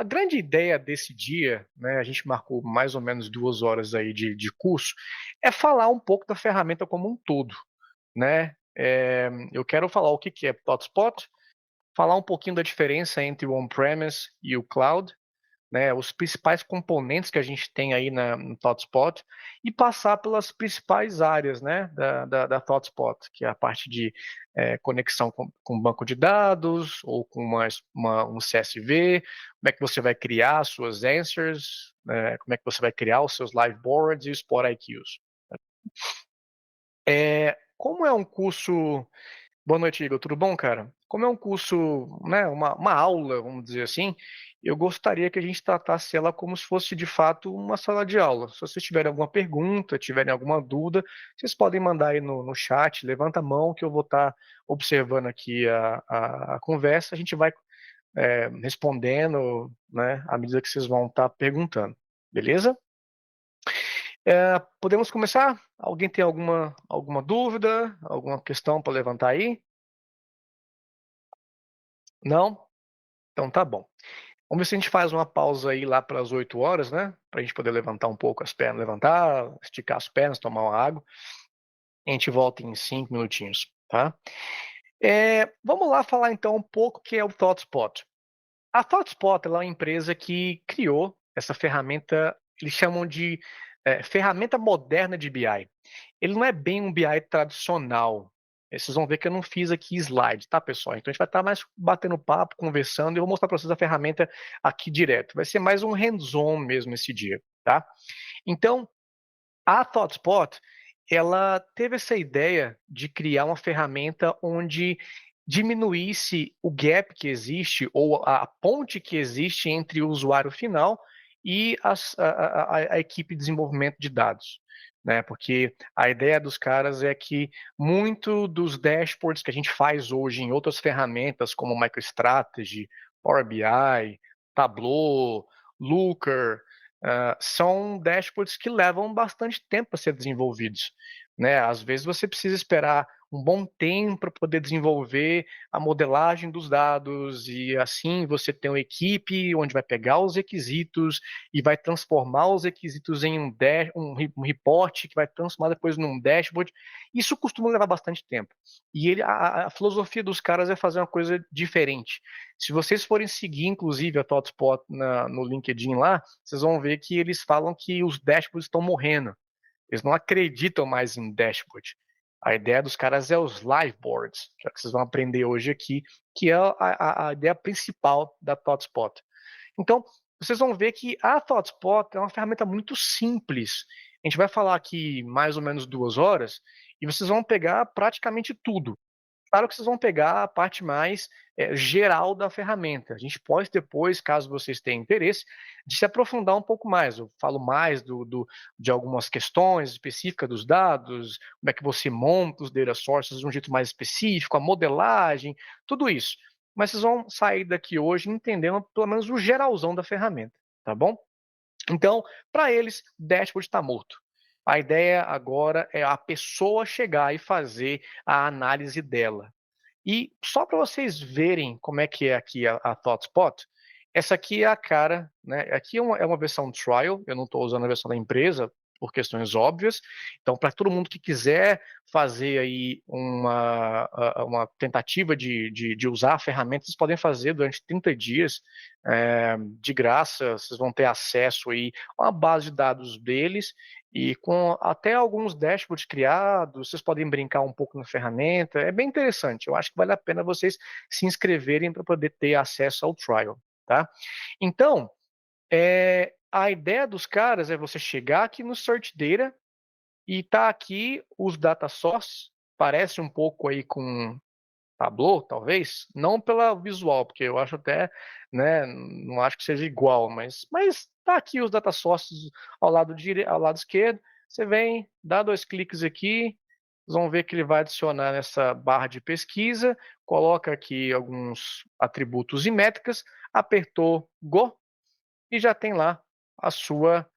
grande ideia desse dia, né, a gente marcou mais ou menos 2 horas aí de curso, é falar um pouco da ferramenta como um todo, né. Eu quero falar o que que é ThoughtSpot, falar um pouquinho da diferença entre o on-premise e o cloud, né, os principais componentes que a gente tem aí no ThoughtSpot e passar pelas principais áreas, né, da ThoughtSpot, que é a parte de conexão com banco de dados ou com um CSV, como é que você vai criar suas answers, como é que você vai criar os seus live boards e os Spot IQs. Como é um curso. Boa noite, Igor. Tudo bom, cara? Como é um curso, né, uma aula, vamos dizer assim, eu gostaria que a gente tratasse ela como se fosse de fato uma sala de aula. Se vocês tiverem alguma pergunta, tiverem alguma dúvida, vocês podem mandar aí no chat, levanta a mão que eu vou estar observando aqui a conversa, a gente vai respondendo, né, à medida que vocês vão estar perguntando. Beleza? Podemos começar? Alguém tem alguma dúvida, alguma questão para levantar aí? Não? Então tá bom. Vamos ver se a gente faz uma pausa aí lá para as 8 horas, né? Para a gente poder levantar um pouco as pernas, levantar, esticar as pernas, tomar uma água. A gente volta em 5 minutinhos, tá? Vamos lá falar então um pouco o que é o ThoughtSpot. A ThoughtSpot ela é uma empresa que criou essa ferramenta, eles chamam de ferramenta moderna de BI. Ele não é bem um BI tradicional. Vocês vão ver que eu não fiz aqui slide, tá, pessoal? Então a gente vai estar mais batendo papo, conversando, e eu vou mostrar para vocês a ferramenta aqui direto. Vai ser mais um hands-on mesmo esse dia, tá? Então, a ThoughtSpot, ela teve essa ideia de criar uma ferramenta onde diminuísse o gap que existe, ou a ponte que existe entre o usuário final e a equipe de desenvolvimento de dados. Né? Porque a ideia dos caras é que muito dos dashboards que a gente faz hoje em outras ferramentas, como MicroStrategy, Power BI, Tableau, Looker, são dashboards que levam bastante tempo a ser desenvolvidos. Né? Às vezes você precisa esperar um bom tempo para poder desenvolver a modelagem dos dados e assim você tem uma equipe onde vai pegar os requisitos e vai transformar os requisitos em um report que vai transformar depois num dashboard. Isso costuma levar bastante tempo. E a filosofia dos caras é fazer uma coisa diferente. Se vocês forem seguir, inclusive, a ThoughtSpot no LinkedIn lá, vocês vão ver que eles falam que os dashboards estão morrendo. Eles não acreditam mais em dashboard. A ideia dos caras é os live boards, que é o que vocês vão aprender hoje aqui, que é a ideia principal da ThoughtSpot. Então, vocês vão ver que a ThoughtSpot é uma ferramenta muito simples. A gente vai falar aqui mais ou menos 2 horas e vocês vão pegar praticamente tudo. Claro que vocês vão pegar a parte mais geral da ferramenta. A gente pode depois, caso vocês tenham interesse, de se aprofundar um pouco mais. Eu falo mais de algumas questões específicas dos dados, como é que você monta os data sources de um jeito mais específico, a modelagem, tudo isso. Mas vocês vão sair daqui hoje entendendo pelo menos o geralzão da ferramenta, tá bom? Então, para eles, dashboard está morto. A ideia agora é a pessoa chegar e fazer a análise dela. E só para vocês verem como é que é aqui a ThoughtSpot, essa aqui é a cara, né? Aqui é uma versão trial, eu não estou usando a versão da empresa por questões óbvias. Então, para todo mundo que quiser fazer aí uma tentativa de usar a ferramenta, vocês podem fazer durante 30 dias de graça. Vocês vão ter acesso aí a uma base de dados deles e com até alguns dashboards criados, vocês podem brincar um pouco na ferramenta. É bem interessante. Eu acho que vale a pena vocês se inscreverem para poder ter acesso ao trial, tá? Então, a ideia dos caras é você chegar aqui no Search Data e tá aqui os data sources. Parece um pouco aí com Tableau, talvez, não pela visual, porque eu acho até, né, não acho que seja igual, mas tá aqui os data sources ao lado esquerdo. Você vem, dá 2 cliques aqui, vocês vão ver que ele vai adicionar nessa barra de pesquisa, coloca aqui alguns atributos e métricas, apertou Go e já tem lá a sua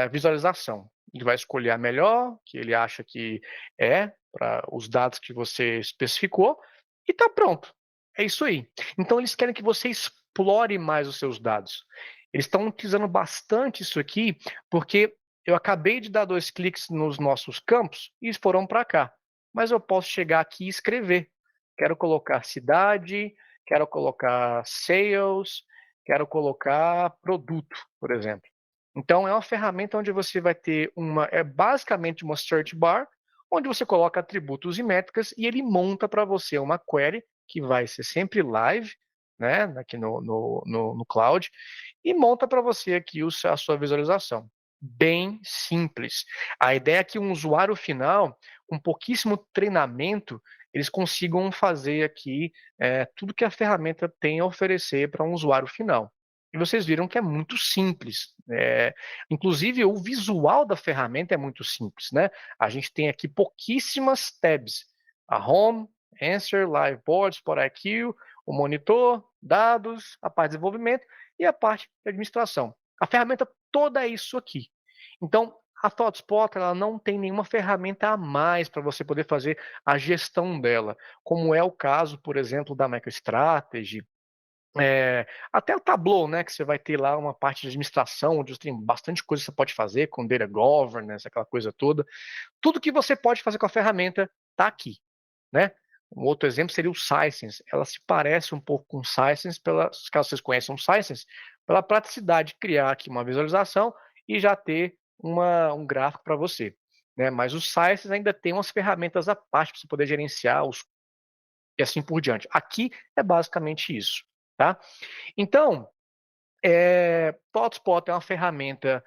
visualização. Ele vai escolher a melhor, que ele acha que é, para os dados que você especificou, e está pronto. É isso aí. Então eles querem que você explore mais os seus dados. Eles estão utilizando bastante isso aqui, porque eu acabei de dar 2 cliques nos nossos campos e eles foram para cá. Mas eu posso chegar aqui e escrever. Quero colocar cidade, quero colocar sales, quero colocar produto, por exemplo. Então, é uma ferramenta onde você vai ter é basicamente uma search bar, onde você coloca atributos e métricas e ele monta para você uma query que vai ser sempre live, né, aqui no cloud, e monta para você aqui a sua visualização. Bem simples. A ideia é que um usuário final, com pouquíssimo treinamento, eles consigam fazer aqui tudo que a ferramenta tem a oferecer para um usuário final. E vocês viram que é muito simples. Inclusive, o visual da ferramenta é muito simples, né? A gente tem aqui pouquíssimas tabs. A Home, Answer, Live Board, Spot IQ, o monitor, dados, a parte de desenvolvimento e a parte de administração. A ferramenta toda é isso aqui. Então, a ThoughtSpot ela não tem nenhuma ferramenta a mais para você poder fazer a gestão dela, como é o caso, por exemplo, da MicroStrategy, até o Tableau, né, que você vai ter lá uma parte de administração, onde tem bastante coisa que você pode fazer com data governance, aquela coisa toda. Tudo que você pode fazer com a ferramenta está aqui, né? Um outro exemplo seria o Sisense. Ela se parece um pouco com o Sisense, caso vocês conheçam o Sisense, pela praticidade de criar aqui uma visualização e já ter um gráfico para você. Né? Mas o Sisense ainda tem umas ferramentas à parte para você poder gerenciar e assim por diante. Aqui é basicamente isso. Tá? Então, ThoughtSpot é uma ferramenta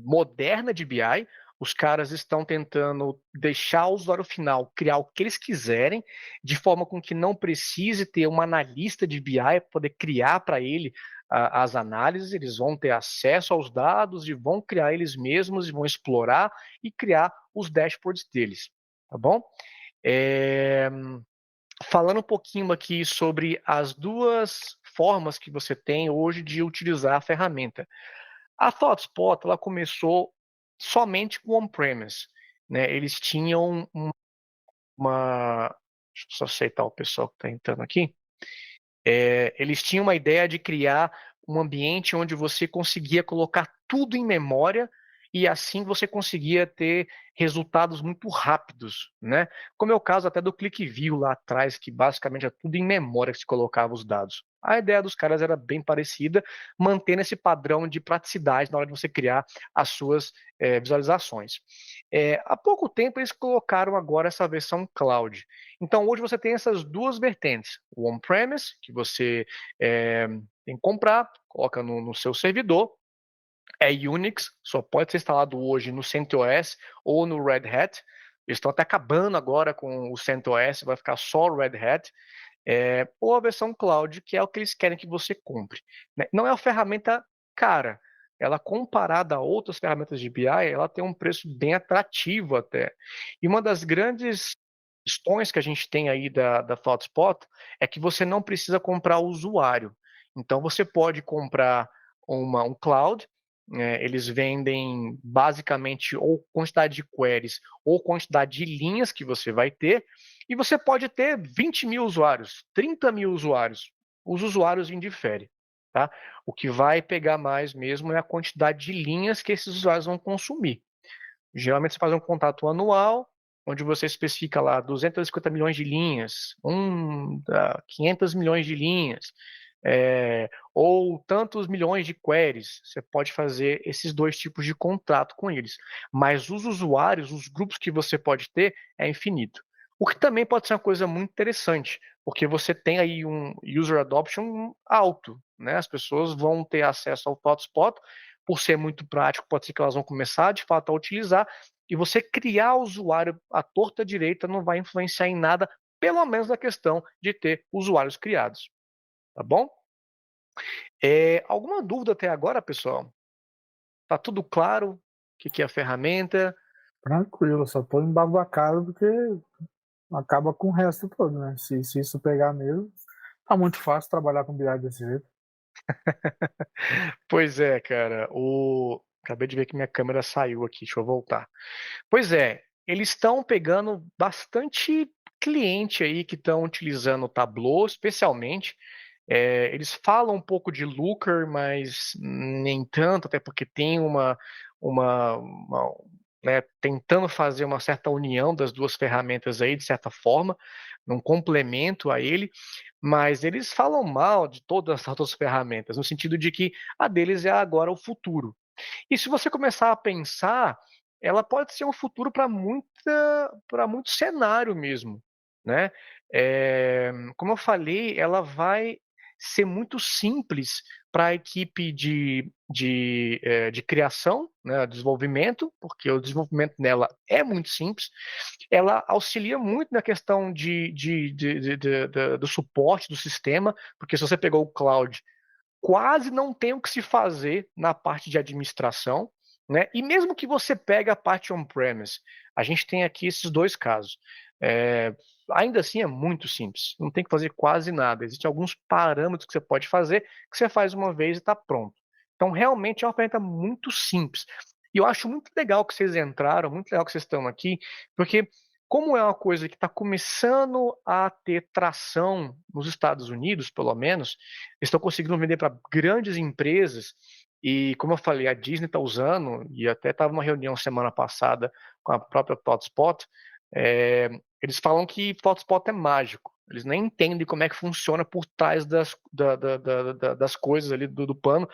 moderna de BI. Os caras estão tentando deixar o usuário final criar o que eles quiserem, de forma com que não precise ter uma analista de BI para poder criar para ele as análises. Eles vão ter acesso aos dados e vão criar eles mesmos e vão explorar e criar os dashboards deles. Tá bom? Falando um pouquinho aqui sobre as duas formas que você tem hoje de utilizar a ferramenta. A ThoughtSpot ela começou somente com on-premise. Né? Eles tinham uma. Deixa eu só aceitar o pessoal que está entrando aqui. Eles tinham uma ideia de criar um ambiente onde você conseguia colocar tudo em memória e assim você conseguia ter resultados muito rápidos, né? Como é o caso até do ClickView lá atrás, que basicamente é tudo em memória que se colocava os dados. A ideia dos caras era bem parecida, mantendo esse padrão de praticidade na hora de você criar as suas visualizações. Há pouco tempo eles colocaram agora essa versão cloud. Então hoje você tem essas duas vertentes: o on-premise, que você tem que comprar, coloca no seu servidor, é Unix, só pode ser instalado hoje no CentOS ou no Red Hat. Eles estão até acabando agora com o CentOS, vai ficar só o Red Hat. Ou a versão cloud, que é o que eles querem que você compre. Né? Não é uma ferramenta cara. Ela, comparada a outras ferramentas de BI, ela tem um preço bem atrativo até. E uma das grandes questões que a gente tem aí da ThoughtSpot é que você não precisa comprar o usuário. Então, você pode comprar um cloud, eles vendem basicamente ou quantidade de queries ou quantidade de linhas que você vai ter, e você pode ter 20 mil usuários, 30 mil usuários. Os usuários indiferem. Tá? O que vai pegar mais mesmo é a quantidade de linhas que esses usuários vão consumir. Geralmente você faz um contrato anual, onde você especifica lá 250 milhões de linhas, 500 milhões de linhas, ou tantos milhões de queries. Você pode fazer esses dois tipos de contrato com eles. Mas os usuários, os grupos que você pode ter, é infinito. O que também pode ser uma coisa muito interessante, porque você tem aí um user adoption alto, né? As pessoas vão ter acesso ao ThoughtSpot, por ser muito prático, pode ser que elas vão começar de fato a utilizar, e você criar o usuário à torta direita não vai influenciar em nada, pelo menos na questão de ter usuários criados. Tá bom? Alguma dúvida até agora, pessoal? Tá tudo claro? O que é a ferramenta? Tranquilo, só tô embabacado porque acaba com o resto todo, né? Se isso pegar mesmo, tá muito fácil trabalhar com BI desse jeito. Pois é, cara. Acabei de ver que minha câmera saiu aqui, deixa eu voltar. Pois é, eles estão pegando bastante cliente aí que estão utilizando o Tableau, especialmente. Eles falam um pouco de Looker, mas nem tanto, até porque tem uma né, tentando fazer uma certa união das duas ferramentas aí, de certa forma, um complemento a ele, mas eles falam mal de todas as outras ferramentas, no sentido de que a deles é agora o futuro. E se você começar a pensar, ela pode ser um futuro para muito cenário mesmo, né. Como eu falei, ela vai ser muito simples para a equipe de criação, né, desenvolvimento, porque o desenvolvimento nela é muito simples. Ela auxilia muito na questão do suporte do sistema, porque se você pegou o cloud, quase não tem o que se fazer na parte de administração, né? E mesmo que você pegue a parte on-premise, a gente tem aqui esses dois casos. É, ainda assim é muito simples, não tem que fazer quase nada. Existem alguns parâmetros que você pode fazer, que você faz uma vez e está pronto. Então, realmente é uma ferramenta muito simples. E eu acho muito legal que vocês entraram, muito legal que vocês estão aqui, porque como é uma coisa que está começando a ter tração nos Estados Unidos, pelo menos, estão conseguindo vender para grandes empresas. E, como eu falei, a Disney está usando, e até estava numa reunião semana passada com a própria ThoughtSpot, é, eles falam que ThoughtSpot é mágico. Eles nem entendem como é que funciona por trás das coisas ali do pano,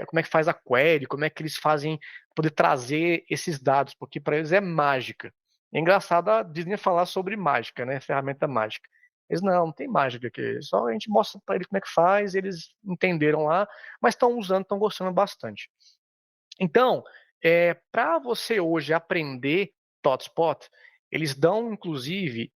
como é que faz a query, como é que eles fazem poder trazer esses dados, porque para eles é mágica. É engraçado a Disney falar sobre mágica, né? Ferramenta mágica. Eles não tem mágica aqui. Só a gente mostra para eles como é que faz, eles entenderam lá, mas estão usando, estão gostando bastante. Então, para você hoje aprender ThoughtSpot, eles dão, inclusive,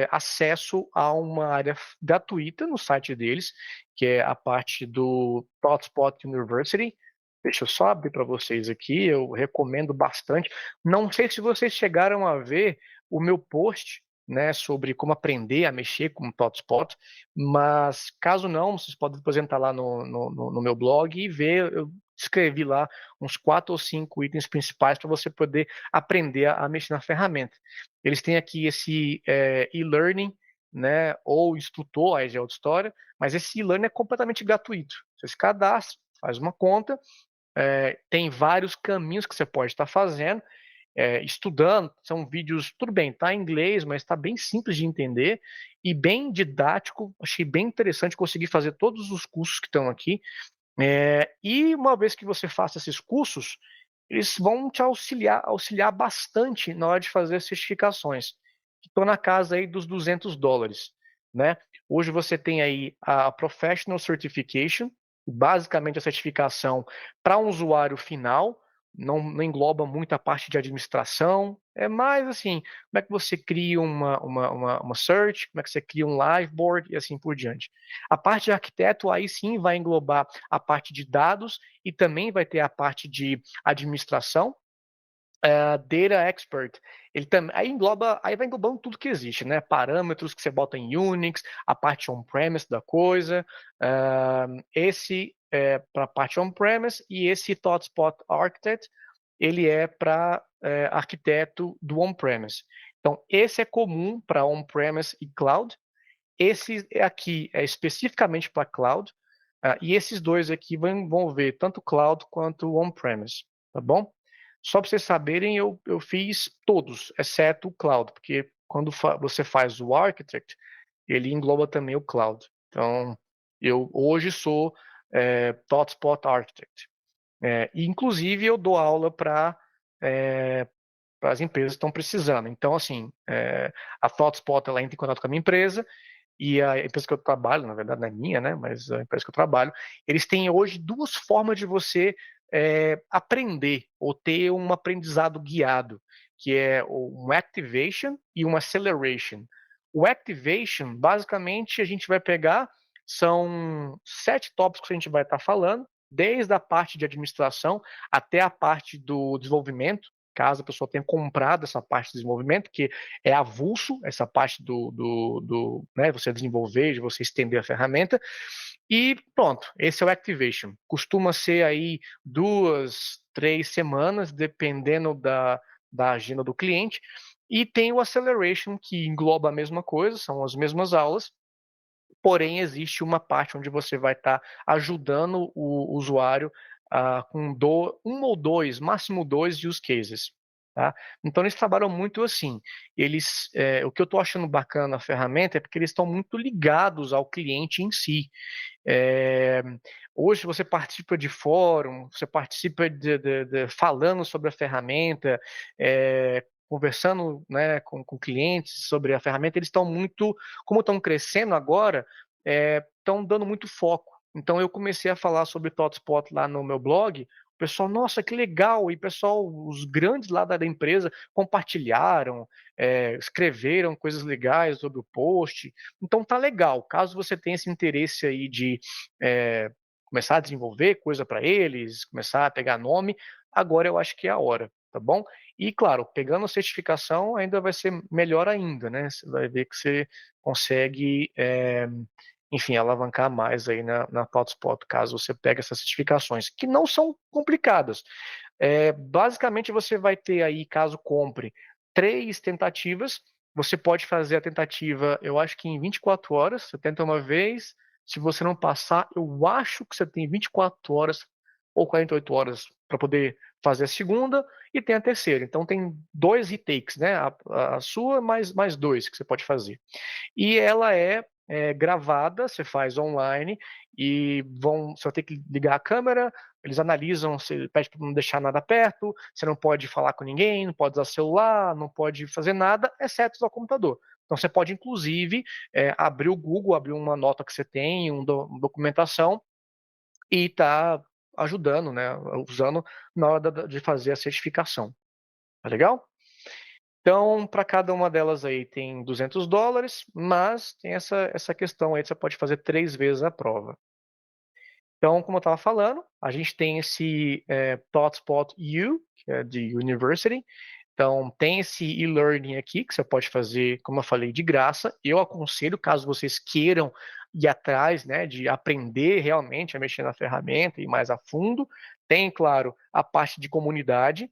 acesso a uma área gratuita no site deles, que é a parte do ThoughtSpot University. Deixa eu só abrir para vocês aqui, eu recomendo bastante. Não sei se vocês chegaram a ver o meu post, né, sobre como aprender a mexer com o ThoughtSpot, mas caso não, vocês podem apresentar lá no meu blog e ver. Eu escrevi lá uns 4 ou 5 itens principais para você poder aprender a mexer na ferramenta. Eles têm aqui esse e-learning, né, ou instrutor, aí já é outra história, mas esse e-learning é completamente gratuito. Você se cadastra, faz uma conta, tem vários caminhos que você pode estar fazendo, estudando, são vídeos, tudo bem, está em inglês, mas está bem simples de entender e bem didático, achei bem interessante conseguir fazer todos os cursos que estão aqui, e uma vez que você faça esses cursos, eles vão te auxiliar bastante na hora de fazer as certificações, que estão na casa aí dos $200, né? Hoje você tem aí a Professional Certification, basicamente a certificação para um usuário final, não engloba muito a parte de administração, é mais assim, como é que você cria uma search, como é que você cria um live board e assim por diante. A parte de arquiteto aí sim vai englobar a parte de dados e também vai ter a parte de administração. Data expert, ele também aí vai englobando tudo que existe, né? Parâmetros que você bota em Unix, a parte on-premise da coisa, esse é para a parte on-premise e esse ThoughtSpot Architect, ele é para arquiteto do on-premise. Então, esse é comum para on-premise e cloud. Esse aqui é especificamente para cloud, e esses dois aqui vão ver tanto cloud quanto on-premise, tá bom? Só para vocês saberem, eu fiz todos, exceto o cloud, porque quando você faz o architect, ele engloba também o cloud. Então, eu hoje sou ThoughtSpot Architect. E, inclusive, eu dou aula para as empresas que estão precisando. Então, assim, a ThoughtSpot ela entra em contato com a minha empresa, e a empresa que eu trabalho, na verdade não é minha, né, mas a empresa que eu trabalho, eles têm hoje duas formas de você aprender ou ter um aprendizado guiado, que é um activation e um acceleration. O activation, basicamente, a gente vai pegar, são 7 tópicos que a gente vai estar falando, desde a parte de administração até a parte do desenvolvimento, caso a pessoa tenha comprado essa parte de desenvolvimento, que é avulso, essa parte né, você desenvolver, de você estender a ferramenta, e pronto, esse é o Activation. Costuma ser aí 2, 3 semanas, dependendo da agenda do cliente, e tem o Acceleration, que engloba a mesma coisa, são as mesmas aulas, porém existe uma parte onde você vai estar ajudando o usuário com um ou dois, máximo dois use cases. Tá? Então eles trabalham muito assim. O que eu estou achando bacana na ferramenta é porque eles estão muito ligados ao cliente em si. É, hoje você participa de fórum, você participa falando sobre a ferramenta, conversando, né, com clientes sobre a ferramenta. Eles estão muito, como estão crescendo agora, estão dando muito foco. Então eu comecei a falar sobre ThoughtSpot lá no meu blog. O pessoal, nossa, que legal! E pessoal, os grandes lá da empresa compartilharam, escreveram coisas legais sobre o post. Então tá legal. Caso você tenha esse interesse aí de começar a desenvolver coisa para eles, começar a pegar nome, agora eu acho que é a hora, tá bom? E claro, pegando a certificação ainda vai ser melhor ainda, né? Você vai ver que você consegue, enfim, alavancar mais aí na ThoughtSpot, caso você pegue essas certificações, que não são complicadas. Basicamente você vai ter aí, caso compre, 3 tentativas. Você pode fazer a tentativa, eu acho que em 24 horas, você tenta uma vez, se você não passar, eu acho que você tem 24 horas ou 48 horas para poder fazer a segunda e tem a terceira. Então tem 2 retakes, né? A sua mais 2 que você pode fazer. E ela é gravada, você faz online e você vai ter que ligar a câmera, eles analisam, você pede para não deixar nada perto, você não pode falar com ninguém, não pode usar celular, não pode fazer nada, exceto usar o computador. Então você pode, inclusive, abrir o Google, abrir uma nota que você tem, uma documentação, e tá ajudando, né, usando na hora de fazer a certificação. Tá legal? Então, para cada uma delas aí tem $200, mas tem essa questão aí, você pode fazer 3 vezes a prova. Então, como eu estava falando, a gente tem esse ThoughtSpot U, que é de University. Então, tem esse e-learning aqui, que você pode fazer, como eu falei, de graça. Eu aconselho, caso vocês queiram ir atrás, né, de aprender realmente a mexer na ferramenta e mais a fundo. Tem, claro, a parte de comunidade.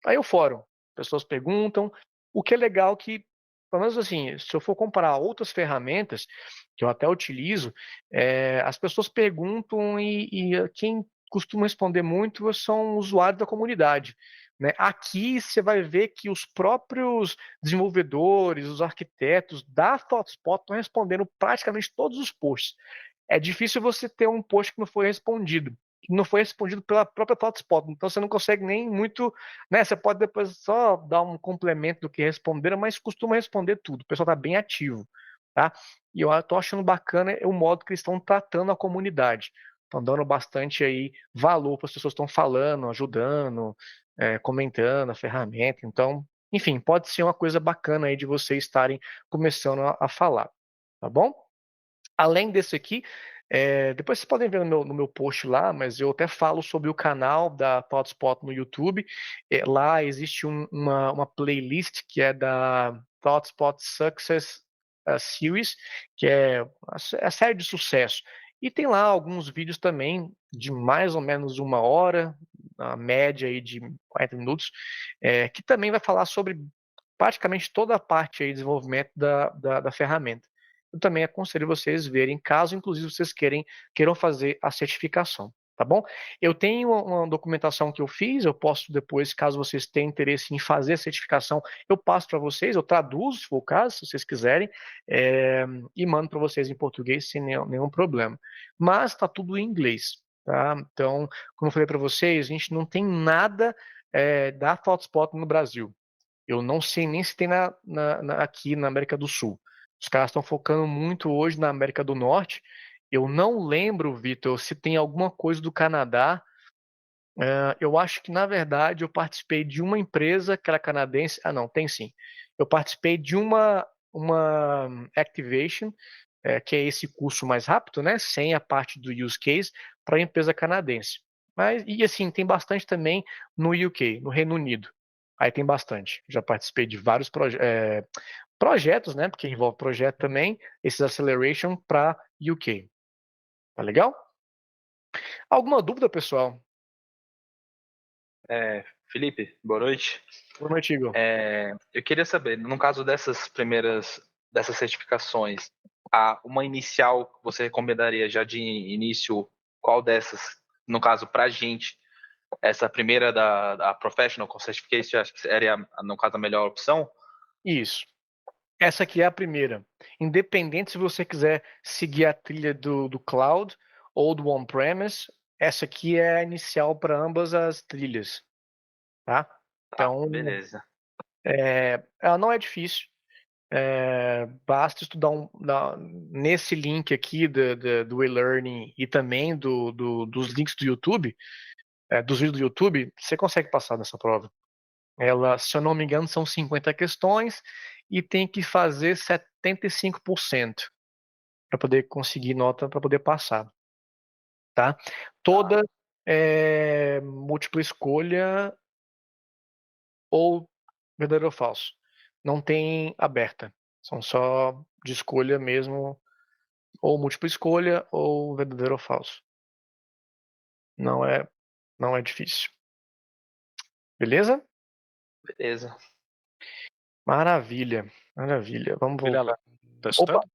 Aí o fórum, pessoas perguntam. O que é legal que, pelo menos assim, se eu for comparar outras ferramentas que eu até utilizo, as pessoas perguntam e quem costuma responder muito são usuários da comunidade. Né? Aqui você vai ver que os próprios desenvolvedores, os arquitetos da ThoughtSpot estão respondendo praticamente todos os posts. É difícil você ter um post que não foi respondido pela própria ThoughtSpot, então você não consegue nem muito, né? Você pode depois só dar um complemento do que responderam, mas costuma responder tudo. O pessoal está bem ativo, tá? E eu estou achando bacana o modo que eles estão tratando a comunidade. Estão dando bastante aí valor para as pessoas que estão falando, ajudando, comentando a ferramenta. Então, enfim, pode ser uma coisa bacana aí de vocês estarem começando a falar, tá bom? Além desse aqui, depois vocês podem ver no meu post lá, mas eu até falo sobre o canal da ThoughtSpot no YouTube. Lá existe uma playlist que é da ThoughtSpot Success Series, que é a série de sucesso. E tem lá alguns vídeos também de mais ou menos 1 hora, a média aí de 40 minutos, que também vai falar sobre praticamente toda a parte aí de desenvolvimento da ferramenta. Eu também aconselho vocês verem, caso inclusive vocês queiram fazer a certificação, tá bom? Eu tenho uma documentação que eu fiz, eu posso depois, caso vocês tenham interesse em fazer a certificação, eu passo para vocês, eu traduzo, se for o caso, se vocês quiserem, e mando para vocês em português sem nenhum problema. Mas está tudo em inglês, tá? Então, como eu falei para vocês, a gente não tem nada da ThoughtSpot no Brasil. Eu não sei nem se tem aqui na América do Sul. Os caras estão focando muito hoje na América do Norte. Eu não lembro, Vitor, se tem alguma coisa do Canadá. Eu acho que, na verdade, eu participei de uma empresa que era canadense. Ah, não, tem sim. Eu participei de uma Activation, que é esse curso mais rápido, né? Sem a parte do use case, para a empresa canadense. Mas, e assim, tem bastante também no UK, no Reino Unido. Aí tem bastante. Já participei de vários projetos, né? Porque envolve projeto também, esses acceleration para UK. Tá legal? Alguma dúvida, pessoal? Felipe, boa noite. Boa noite, Igor. Eu queria saber, no caso dessas certificações, uma inicial que você recomendaria já de início, qual dessas, no caso, para a gente, essa primeira da Professional Certification, acho que seria, no caso, a melhor opção? Isso. Essa aqui é a primeira. Independente se você quiser seguir a trilha do cloud ou do on-premise, essa aqui é a inicial para ambas as trilhas, tá? Tá, Então, beleza. ela não é difícil. Basta estudar nesse link aqui do e-learning e também dos links do YouTube, dos vídeos do YouTube, você consegue passar nessa prova. Ela, se eu não me engano, são 50 questões e tem que fazer 75% para poder conseguir nota para poder passar, tá? Toda múltipla escolha ou verdadeiro ou falso. Não tem aberta. São só de escolha mesmo, ou múltipla escolha ou verdadeiro ou falso. Não é difícil. Beleza? Beleza. Maravilha. Maravilha. Vamos Vilela, voltar. tá Opa, escutando?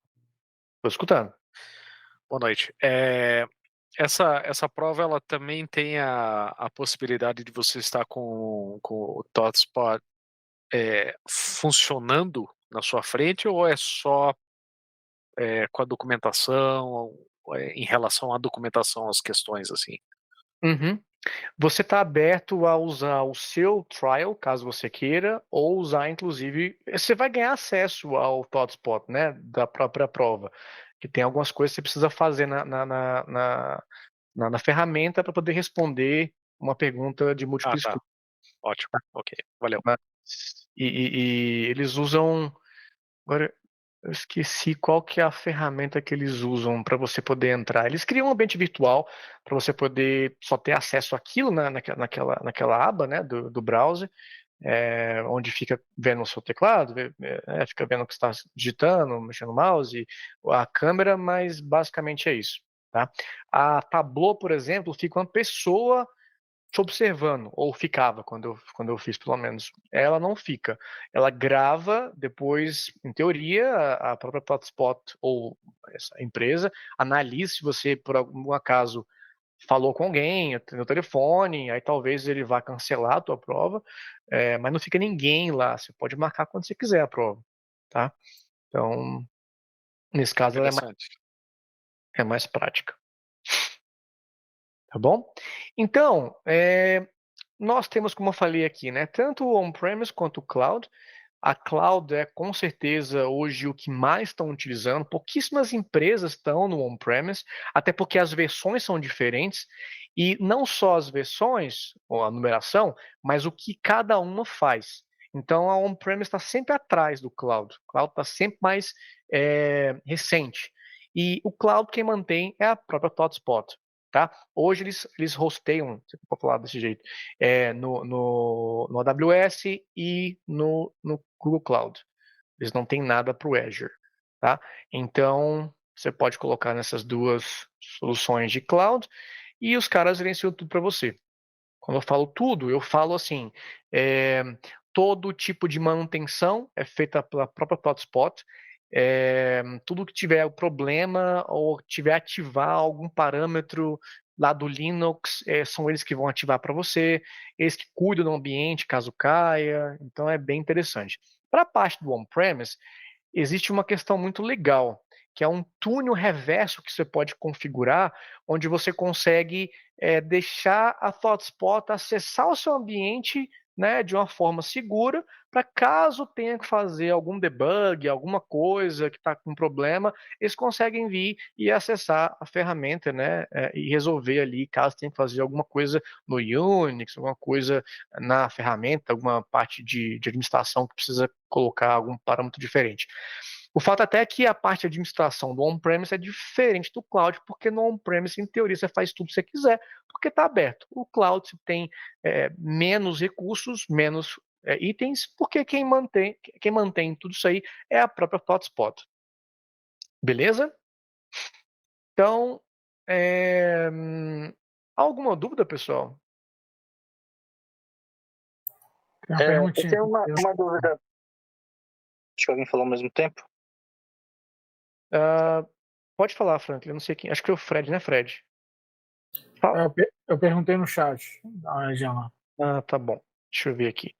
tô escutando. Boa noite. Essa prova ela também tem a possibilidade de você estar com o ThoughtSpot funcionando na sua frente ou é só com a documentação, ou em relação à documentação, as questões assim? Uhum. Você está aberto a usar o seu trial, caso você queira, ou usar, inclusive, você vai ganhar acesso ao ThoughtSpot, né, da própria prova, que tem algumas coisas que você precisa fazer na ferramenta para poder responder uma pergunta de múltipla Ah, tá. escolha. Ótimo. Ok. Valeu. E eles usam. Agora, eu esqueci qual que é a ferramenta que eles usam para você poder entrar. Eles criam um ambiente virtual para você poder só ter acesso àquilo naquela aba, né, do browser, onde fica vendo o seu teclado, fica vendo o que está digitando, mexendo no mouse, a câmera, mas basicamente é isso. Tá? A Tableau, por exemplo, fica uma pessoa te observando, ou ficava quando eu fiz, pelo menos. Ela não fica. Ela grava, depois, em teoria, a própria ThoughtSpot ou essa empresa analisa se você, por algum acaso, falou com alguém no telefone, aí talvez ele vá cancelar a tua prova, mas não fica ninguém lá. Você pode marcar quando você quiser a prova, tá? Então, nesse caso, ela Interessante. é mais prática. Tá bom? Então, nós temos, como eu falei aqui, né, tanto o on-premise quanto o cloud. A cloud é com certeza hoje o que mais estão utilizando. Pouquíssimas empresas estão no on-premise, até porque as versões são diferentes. E não só as versões, ou a numeração, mas o que cada uma faz. Então a on-premise está sempre atrás do cloud. O cloud está sempre mais recente. E o cloud quem mantém é a própria ThoughtSpot. Tá? Hoje eles hosteiam, se eu for falar desse jeito, no AWS e no Google Cloud. Eles não têm nada para o Azure. Tá? Então, você pode colocar nessas duas soluções de cloud e os caras gerenciam tudo para você. Quando eu falo tudo, eu falo assim, todo tipo de manutenção é feita pela própria ThoughtSpot, tudo que tiver problema ou tiver ativar algum parâmetro lá do Linux, são eles que vão ativar para você, eles que cuidam do ambiente caso caia, então é bem interessante. Para a parte do on-premise, existe uma questão muito legal, que é um túnel reverso que você pode configurar, onde você consegue deixar a ThoughtSpot acessar o seu ambiente, né, de uma forma segura, para caso tenha que fazer algum debug, alguma coisa que está com problema, eles conseguem vir e acessar a ferramenta, né, e resolver ali, caso tenha que fazer alguma coisa no Unix, alguma coisa na ferramenta, alguma parte de administração que precisa colocar algum parâmetro diferente. O fato até é que a parte de administração do on-premise é diferente do cloud, porque no on-premise, em teoria, você faz tudo que você quiser, porque está aberto. O cloud você tem menos recursos, menos itens, porque quem mantém tudo isso aí é a própria ThoughtSpot. Beleza? Então, alguma dúvida, pessoal? Tem uma Eu perguntinha tenho aqui. uma dúvida. Acho que alguém falou ao mesmo tempo. Pode falar, Franklin, eu não sei quem. Acho que foi o Fred, né, Fred? Fala. Eu perguntei no chat, da região lá. Ah, tá bom. Deixa eu ver aqui.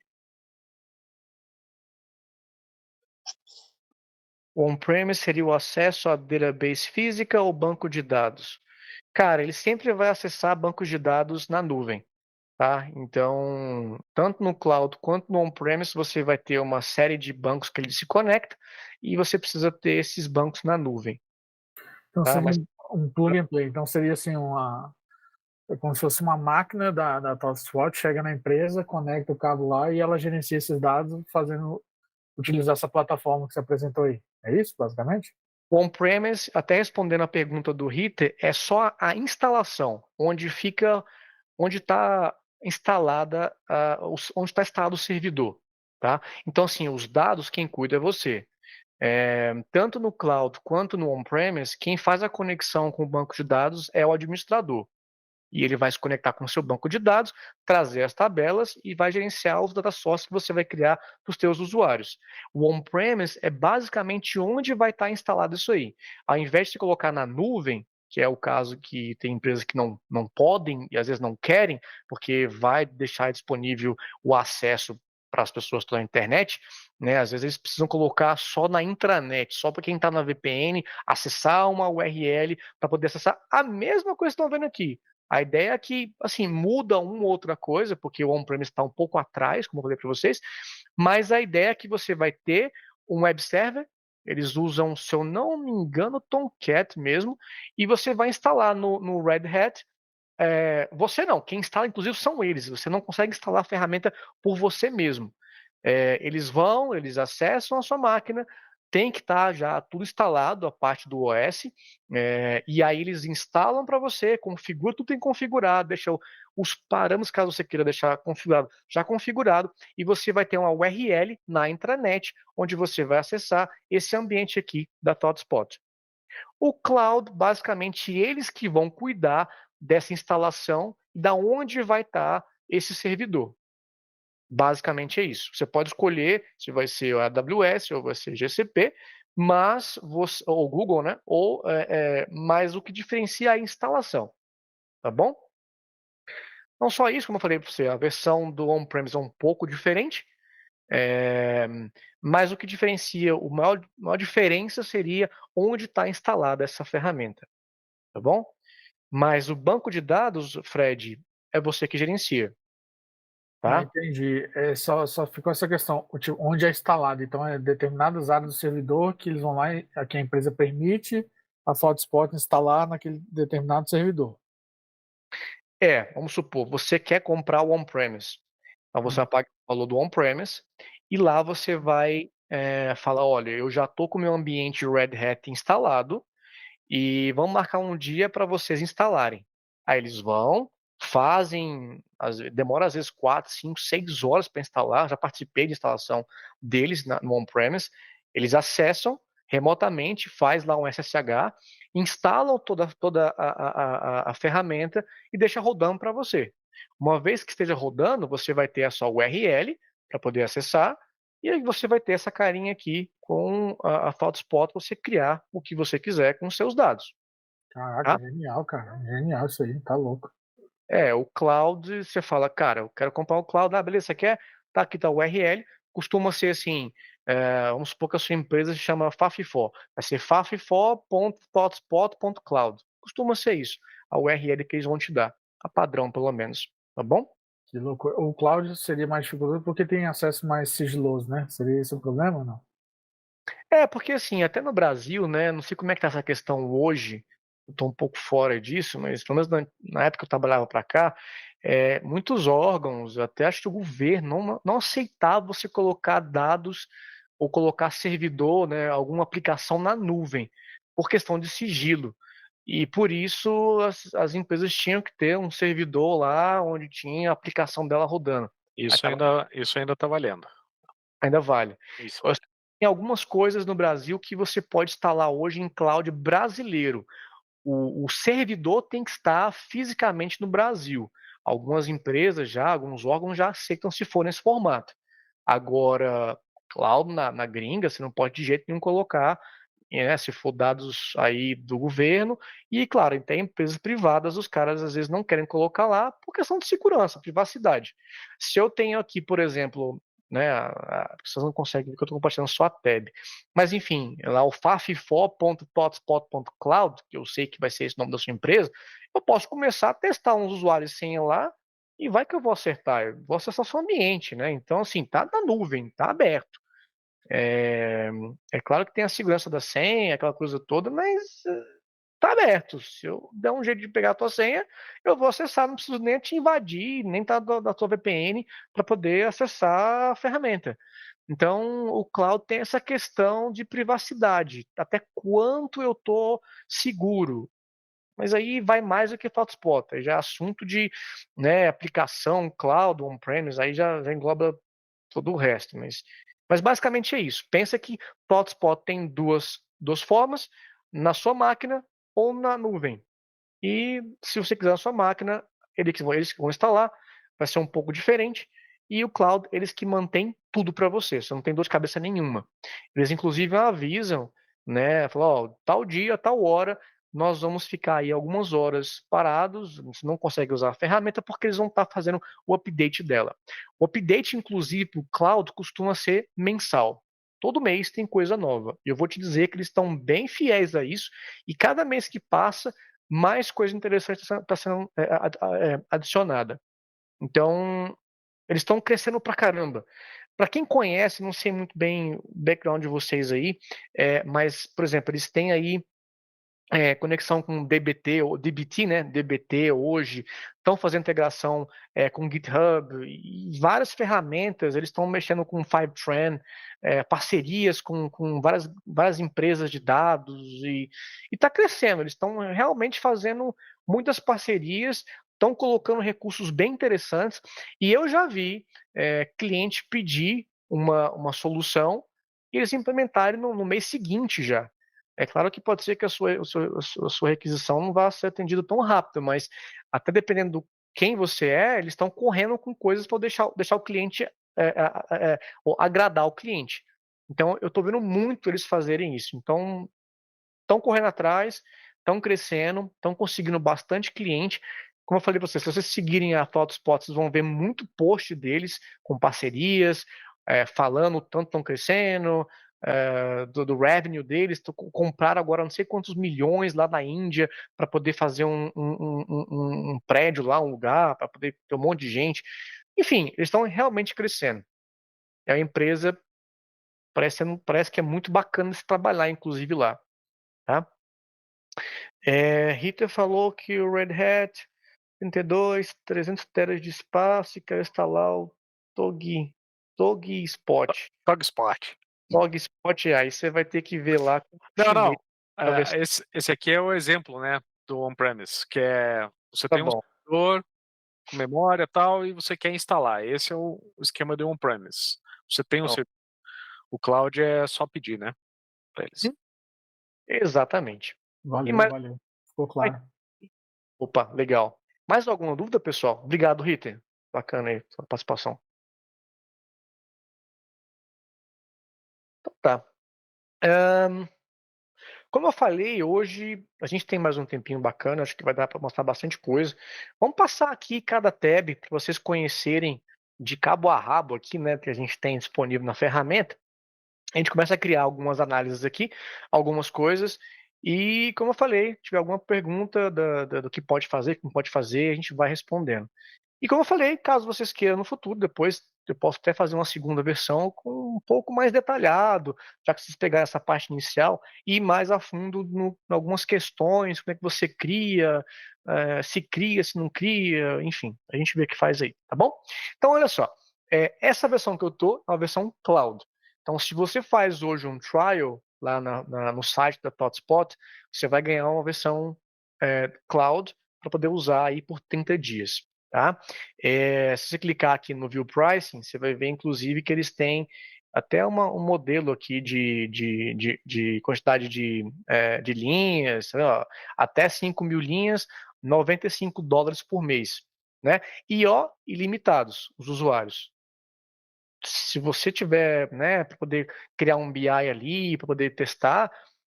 O on-premise seria o acesso à database física ou banco de dados? Cara, ele sempre vai acessar bancos de dados na nuvem, tá? Então, tanto no cloud quanto no on-premise, você vai ter uma série de bancos que ele se conecta e você precisa ter esses bancos na nuvem, Então tá? seria Mas um plug and play. Então seria assim é como se fosse uma máquina da ThoughtSpot, chega na empresa, conecta o cabo lá e ela gerencia esses dados utilizar essa plataforma que você apresentou aí. É isso, basicamente? o on-premise, até respondendo a pergunta do Ritter, é só a instalação, onde está instalada, onde está instalado o servidor, tá? Então, assim, os dados quem cuida é você. Tanto no cloud quanto no on-premise, quem faz a conexão com o banco de dados é o administrador. E ele vai se conectar com o seu banco de dados, trazer as tabelas e vai gerenciar os data sources que você vai criar para os seus usuários. O on-premise é basicamente onde vai estar instalado isso aí. Ao invés de você colocar na nuvem, que é o caso que tem empresas que não podem e às vezes não querem, porque vai deixar disponível o acesso para as pessoas que estão na internet, né? Às vezes eles precisam colocar só na intranet, só para quem está na VPN acessar uma URL para poder acessar a mesma coisa que estão vendo aqui. A ideia é que, assim, muda uma ou outra coisa, porque o on-premise está um pouco atrás, como eu falei para vocês, mas a ideia é que você vai ter um web server, eles usam, se eu não me engano, Tomcat mesmo, e você vai instalar no Red Hat. Você não, quem instala, inclusive, são eles. Você não consegue instalar a ferramenta por você mesmo. Eles acessam a sua máquina, tem que estar já tudo instalado, a parte do OS, e aí eles instalam para você, configura, tudo tem configurado, deixa os parâmetros, caso você queira deixar configurado, já configurado, e você vai ter uma URL na intranet, onde você vai acessar esse ambiente aqui da ThoughtSpot. O cloud, basicamente, eles que vão cuidar dessa instalação, da onde vai estar esse servidor. Basicamente é isso. Você pode escolher se vai ser a AWS ou vai ser GCP, mas ou Google, né? Mas o que diferencia é a instalação, tá bom? Não só isso, como eu falei para você, a versão do on-premise é um pouco diferente, mas o que diferencia, maior diferença seria onde está instalada essa ferramenta, tá bom? Mas o banco de dados, Fred, é você que gerencia, tá? Entendi. Só ficou essa questão, tipo, onde é instalado. Então, é determinadas áreas do servidor que eles vão lá, que a empresa permite a ThoughtSpot instalar naquele determinado servidor. Vamos supor, você quer comprar o on-premise. Então você Hum. apaga o valor do on-premise e lá você vai falar, olha, eu já estou com o meu ambiente Red Hat instalado e vamos marcar um dia para vocês instalarem. Aí eles vão, fazem, demora às vezes 4, 5, 6 horas para instalar. Já participei de instalação deles no on-premise. Eles acessam remotamente, faz lá um SSH, instalam toda a ferramenta e deixa rodando para você. Uma vez que esteja rodando, você vai ter a sua URL para poder acessar, e aí você vai ter essa carinha aqui com a ThoughtSpot, você criar o que você quiser com os seus dados. Caraca, Tá? genial, cara. Genial isso aí, tá louco. O cloud, você fala, cara, eu quero comprar o cloud, beleza, você quer? Tá aqui, tá o URL, costuma ser assim, vamos supor que a sua empresa se chama Fafifó, vai ser fafifó.thotspot.cloud, costuma ser isso, a URL que eles vão te dar, a padrão pelo menos, tá bom? Que loucura. O cloud seria mais dificultoso porque tem acesso mais sigiloso, né? Seria esse o problema ou não? Porque assim, até no Brasil, né, não sei como é que tá essa questão hoje, eu tô um pouco fora disso, mas pelo menos na época que eu trabalhava para cá, muitos órgãos, até acho que o governo não aceitava você colocar dados ou colocar servidor, né, alguma aplicação na nuvem, por questão de sigilo. E por isso as empresas tinham que ter um servidor lá onde tinha a aplicação dela rodando. Acaba Isso ainda está valendo. Ainda vale. Isso Eu vale. acho que tem algumas coisas no Brasil que você pode instalar hoje em cloud brasileiro. O servidor tem que estar fisicamente no Brasil. Algumas empresas já, alguns órgãos já aceitam se for nesse formato. Agora, cloud na gringa, você não pode de jeito nenhum colocar né, se for dados aí do governo, e claro, tem empresas privadas, os caras às vezes não querem colocar lá por questão de segurança, privacidade. Se eu tenho aqui, por exemplo, né, vocês não conseguem ver que eu estou compartilhando só a tab, mas enfim, lá o fafifo.totspot.cloud, que eu sei que vai ser esse o nome da sua empresa, eu posso começar a testar uns usuários e senha lá, e vai que eu vou acertar, eu vou acessar seu ambiente, né? Então, assim, tá na nuvem, tá aberto. É claro que tem a segurança da senha, aquela coisa toda, mas tá aberto. Se eu der um jeito de pegar a tua senha, eu vou acessar, não preciso nem te invadir, nem tá da tua VPN para poder acessar a ferramenta. Então, o cloud tem essa questão de privacidade, até quanto eu tô seguro. Mas aí vai mais do que Hotspot, aí já é assunto de, né, aplicação, cloud, on-premise, aí já engloba todo o resto. Mas basicamente é isso. Pensa que Hotspot tem duas formas, na sua máquina ou na nuvem. E se você quiser na sua máquina, eles que vão instalar, vai ser um pouco diferente. E o cloud, eles que mantêm tudo para você não tem dor de cabeça nenhuma. Eles inclusive avisam, né, falam, ó, tal dia, tal hora, nós vamos ficar aí algumas horas parados, você não consegue usar a ferramenta porque eles vão estar fazendo o update dela. O update, inclusive, para o cloud costuma ser mensal. Todo mês tem coisa nova. E eu vou te dizer que eles estão bem fiéis a isso, e cada mês que passa, mais coisa interessante está sendo adicionada. Então, eles estão crescendo pra caramba. Para quem conhece, não sei muito bem o background de vocês aí, mas, por exemplo, eles têm aí conexão com DBT, ou DBT, né? DBT hoje, estão fazendo integração com GitHub e várias ferramentas, eles estão mexendo com Fivetran, parcerias com várias empresas de dados e está crescendo, eles estão realmente fazendo muitas parcerias, estão colocando recursos bem interessantes e eu já vi cliente pedir uma solução e eles implementarem no mês seguinte já. É claro que pode ser que a sua requisição não vá ser atendida tão rápido, mas até dependendo do quem você eles estão correndo com coisas para deixar o cliente ou agradar o cliente. Então, eu estou vendo muito eles fazerem isso. Então, estão correndo atrás, estão crescendo, estão conseguindo bastante cliente. Como eu falei para vocês, se vocês seguirem a Hotspot, vocês vão ver muito post deles com parcerias, falando o tanto estão crescendo, do revenue deles, compraram agora não sei quantos milhões lá na Índia para poder fazer um prédio lá, um lugar, para poder ter um monte de gente. Enfim, eles estão realmente crescendo. É uma empresa, parece que é muito bacana se trabalhar, inclusive lá. Tá? Rita falou que o Red Hat 32, 300 teras de espaço e quer instalar o TOGSpot. TOGSpot. TOGSpot, aí você vai ter que ver lá. Não. Esse aqui é o exemplo, né, do on-premise, que você tem um servidor com memória e tal, e você quer instalar. Esse é o esquema do on-premise. Você tem o cloud é só pedir, né, para eles. Exatamente. Valeu. Ficou claro. Opa, legal. Mais alguma dúvida, pessoal? Obrigado, Rita. Bacana aí sua participação. Então tá. Como eu falei, hoje a gente tem mais um tempinho bacana, acho que vai dar para mostrar bastante coisa. Vamos passar aqui cada tab para vocês conhecerem de cabo a rabo aqui, né, que a gente tem disponível na ferramenta. A gente começa a criar algumas análises aqui, algumas coisas, e como eu falei, se tiver alguma pergunta do que pode fazer, que não pode fazer, a gente vai respondendo. E como eu falei, caso vocês queiram no futuro, depois eu posso até fazer uma segunda versão com um pouco mais detalhado, já que vocês pegarem essa parte inicial e ir mais a fundo em algumas questões, como é que você cria, se não cria, enfim, a gente vê o que faz aí, tá bom? Então, olha só, essa versão que eu tô é uma versão cloud. Então, se você faz hoje um trial lá no site da ThoughtSpot, você vai ganhar uma versão cloud para poder usar aí por 30 dias. Tá? Se você clicar aqui no View Pricing, você vai ver, inclusive, que eles têm até um modelo aqui de quantidade de linhas, até 5.000 linhas, $95 por mês. Né? E ilimitados, os usuários. Se você tiver, né, para poder criar um BI ali, para poder testar,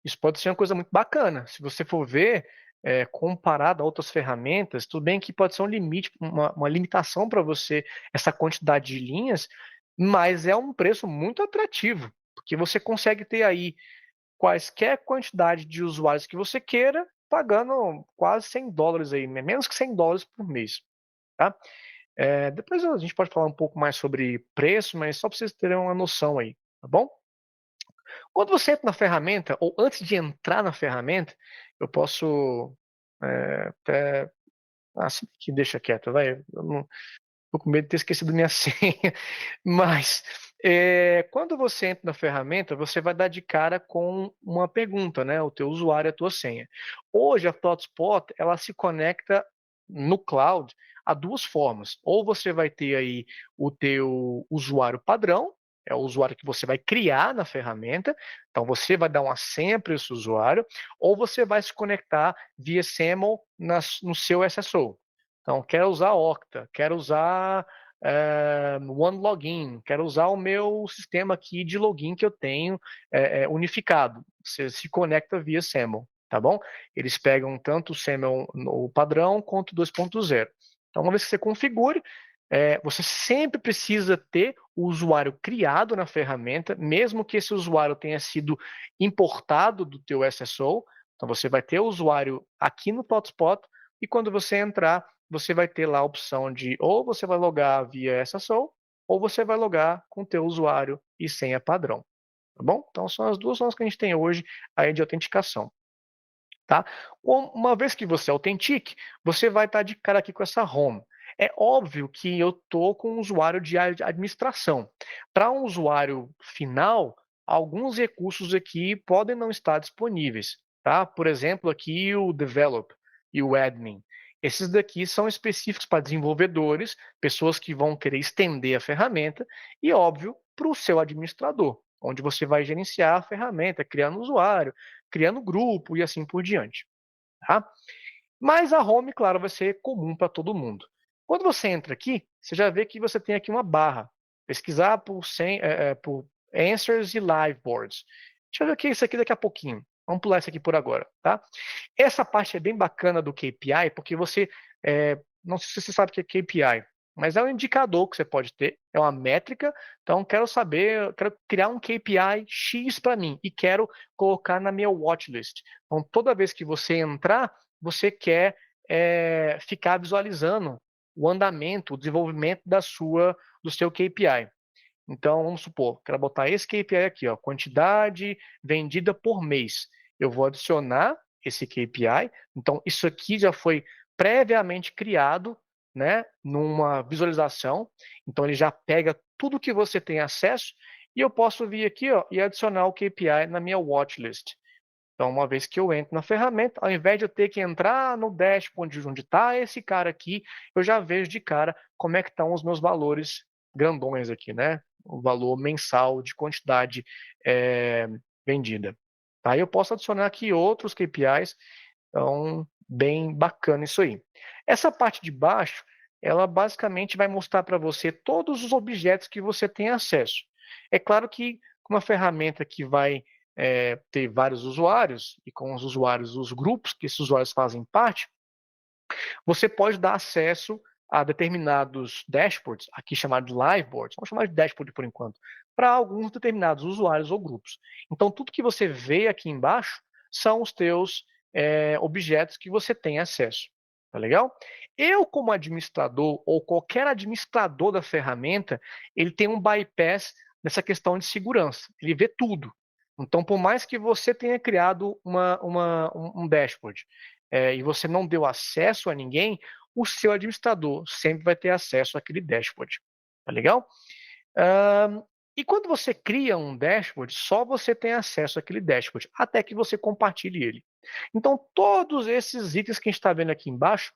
Isso pode ser uma coisa muito bacana. Se você for ver, comparado a outras ferramentas, tudo bem que pode ser um limite, uma limitação para você essa quantidade de linhas, mas é um preço muito atrativo, porque você consegue ter aí quaisquer quantidade de usuários que você queira, pagando quase $100 aí, menos que $100 por mês, tá? Depois a gente pode falar um pouco mais sobre preço, mas só para vocês terem uma noção aí, tá bom? Quando você entra na ferramenta, ou antes de entrar na ferramenta, eu posso até... Assim que deixa quieto, vai. Eu não, tô com medo de ter esquecido minha senha. Mas quando você entra na ferramenta, você vai dar de cara com uma pergunta, né? O teu usuário, a tua senha. Hoje a ThoughtSpot, ela se conecta no cloud a duas formas. Ou você vai ter aí o teu usuário padrão, é o usuário que você vai criar na ferramenta, então você vai dar uma senha para esse usuário, ou você vai se conectar via SAML no seu SSO. Então, quero usar Okta, quero usar OneLogin, quero usar o meu sistema aqui de login que eu tenho unificado. Você se conecta via SAML, tá bom? Eles pegam tanto o SAML no padrão quanto o 2.0. Então, uma vez que você configure, você sempre precisa ter o usuário criado na ferramenta, mesmo que esse usuário tenha sido importado do teu SSO. Então, você vai ter o usuário aqui no ThoughtSpot e quando você entrar, você vai ter lá a opção de ou você vai logar via SSO ou você vai logar com o teu usuário e senha padrão, tá bom? Então são as duas formas que a gente tem hoje aí de autenticação, tá? Uma vez que você autentique, você vai estar de cara aqui com essa home. É óbvio que eu estou com um usuário de administração. Para um usuário final, alguns recursos aqui podem não estar disponíveis, tá? Por exemplo, aqui o develop e o admin. Esses daqui são específicos para desenvolvedores, pessoas que vão querer estender a ferramenta e, óbvio, para o seu administrador, onde você vai gerenciar a ferramenta, criando usuário, criando grupo e assim por diante. Tá? Mas a home, claro, vai ser comum para todo mundo. Quando você entra aqui, você já vê que você tem aqui uma barra. Pesquisar por answers e live boards. Deixa eu ver o que é isso aqui daqui a pouquinho. Vamos pular isso aqui por agora, tá? Essa parte é bem bacana do KPI, porque você, não sei se você sabe o que é KPI, mas é um indicador que você pode ter, é uma métrica. Então, quero criar um KPI X para mim e quero colocar na minha watchlist. Então, toda vez que você entrar, você quer ficar visualizando o andamento, o desenvolvimento do seu KPI. Então, vamos supor, quero botar esse KPI aqui, ó, quantidade vendida por mês. Eu vou adicionar esse KPI. Então, isso aqui já foi previamente criado, né, numa visualização. Então, ele já pega tudo que você tem acesso e eu posso vir aqui, ó, e adicionar o KPI na minha watchlist. Então, uma vez que eu entro na ferramenta, ao invés de eu ter que entrar no dashboard onde está esse cara aqui, eu já vejo de cara como é que estão os meus valores grandões aqui, né? O valor mensal de quantidade vendida. Aí eu posso adicionar aqui outros KPIs, então bem bacana isso aí. Essa parte de baixo, ela basicamente vai mostrar para você todos os objetos que você tem acesso. É claro que com uma ferramenta que vai ter vários usuários, e com os usuários, os grupos que esses usuários fazem parte, você pode dar acesso a determinados dashboards, aqui chamados de live boards, vamos chamar de dashboard por enquanto, para alguns determinados usuários ou grupos. Então, tudo que você vê aqui embaixo são os teus objetos que você tem acesso. Tá legal? Eu, como administrador, ou qualquer administrador da ferramenta, ele tem um bypass nessa questão de segurança. Ele vê tudo. Então, por mais que você tenha criado um dashboard e você não deu acesso a ninguém, o seu administrador sempre vai ter acesso àquele dashboard. Tá legal? E quando você cria um dashboard, só você tem acesso àquele dashboard, até que você compartilhe ele. Então, todos esses itens que a gente está vendo aqui embaixo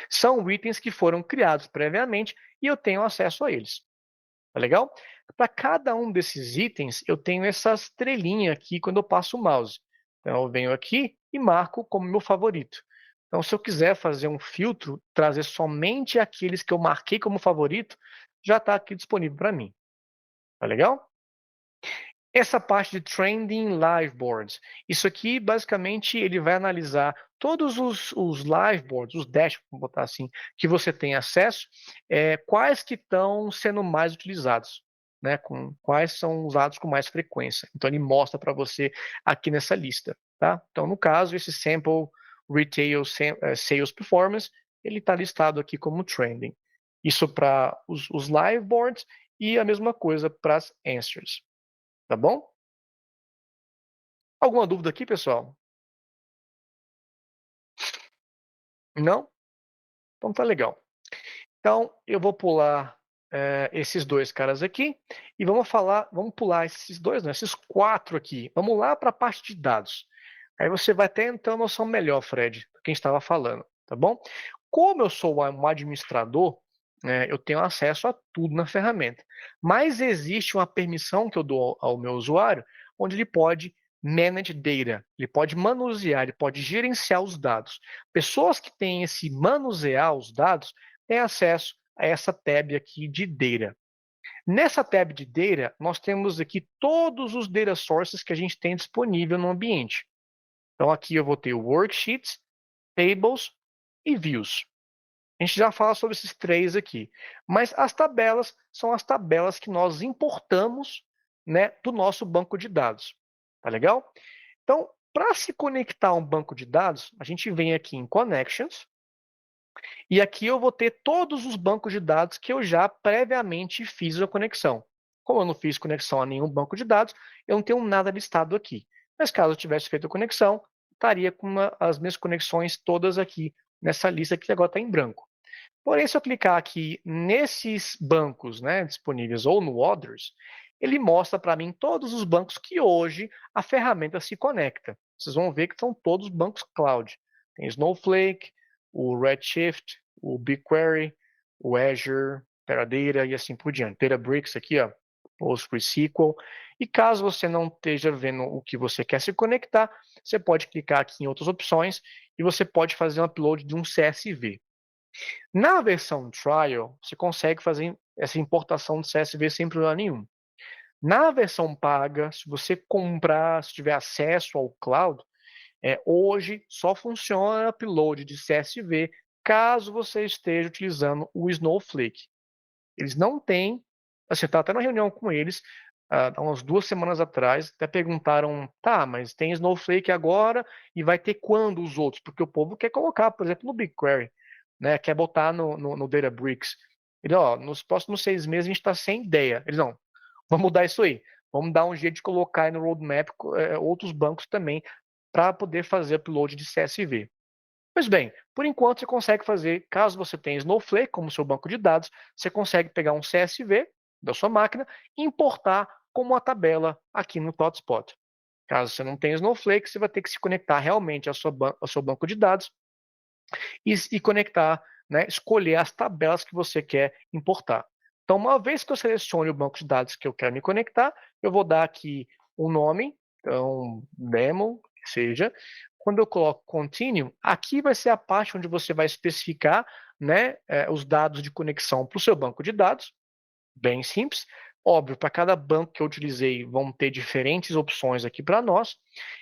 são itens que foram criados previamente e eu tenho acesso a eles. Tá legal? Para cada um desses itens, eu tenho essa estrelinha aqui quando eu passo o mouse. Então, eu venho aqui e marco como meu favorito. Então, se eu quiser fazer um filtro, trazer somente aqueles que eu marquei como favorito, já está aqui disponível para mim. Tá legal? Essa parte de Trending Live Boards, isso aqui basicamente ele vai analisar todos os live boards, os dashboards, vamos botar assim, que você tem acesso, quais que estão sendo mais utilizados, né? Quais são usados com mais frequência. Então ele mostra para você aqui nessa lista, tá? Então no caso esse Sample Retail Sales Performance, ele está listado aqui como trending. Isso para os live boards e a mesma coisa para as answers. Tá bom? Alguma dúvida aqui, pessoal? Não? Então tá legal. Então eu vou pular esses dois caras aqui e vamos pular esses dois, não, esses 4 aqui. Vamos lá para a parte de dados. Aí você vai ter então uma noção melhor, Fred, do que a gente estava falando, tá bom? Como eu sou um administrador, eu tenho acesso a tudo na ferramenta. Mas existe uma permissão que eu dou ao meu usuário, onde ele pode manage data, ele pode manusear, ele pode gerenciar os dados. Pessoas que têm esse manusear os dados têm acesso a essa tab aqui de data. Nessa tab de data, nós temos aqui todos os data sources que a gente tem disponível no ambiente. Então aqui eu vou ter worksheets, tables e views. A gente já fala sobre esses 3 aqui. Mas as tabelas são as tabelas que nós importamos, né, do nosso banco de dados. Tá legal? Então, para se conectar a um banco de dados, a gente vem aqui em Connections. E aqui eu vou ter todos os bancos de dados que eu já previamente fiz a conexão. Como eu não fiz conexão a nenhum banco de dados, eu não tenho nada listado aqui. Mas caso eu tivesse feito a conexão, estaria com as minhas conexões todas aqui nessa lista que agora está em branco. Porém, se eu clicar aqui nesses bancos, né, disponíveis ou no Others, ele mostra para mim todos os bancos que hoje a ferramenta se conecta. Vocês vão ver que são todos bancos cloud. Tem Snowflake, o Redshift, o BigQuery, o Azure, Teradata e assim por diante. Databricks aqui, ó, PostgreSQL. E caso você não esteja vendo o que você quer se conectar, você pode clicar aqui em outras opções e você pode fazer um upload de um CSV. Na versão trial, você consegue fazer essa importação de CSV sem problema nenhum. Na versão paga, se você comprar, se tiver acesso ao cloud, hoje só funciona upload de CSV caso você esteja utilizando o Snowflake. Eles não têm, assim, eu estava até na reunião com eles, há umas 2 semanas atrás, até perguntaram, tá, mas tem Snowflake agora e vai ter quando os outros? Porque o povo quer colocar, por exemplo, no BigQuery, né, quer botar no Databricks. Ele, ó, nos próximos 6 meses a gente está sem ideia. Eles, não, vamos mudar isso aí. Vamos dar um jeito de colocar aí no roadmap outros bancos também para poder fazer upload de CSV. Pois bem, por enquanto você consegue fazer, caso você tenha Snowflake como seu banco de dados, você consegue pegar um CSV da sua máquina e importar como uma tabela aqui no ThoughtSpot. Caso você não tenha Snowflake, você vai ter que se conectar realmente ao seu banco de dados e conectar, né, escolher as tabelas que você quer importar. Então, uma vez que eu selecione o banco de dados que eu quero me conectar, eu vou dar aqui um nome, então, demo, que seja. Quando eu coloco Continue, aqui vai ser a parte onde você vai especificar, né, os dados de conexão para o seu banco de dados, bem simples. Óbvio, para cada banco que eu utilizei, vão ter diferentes opções aqui para nós.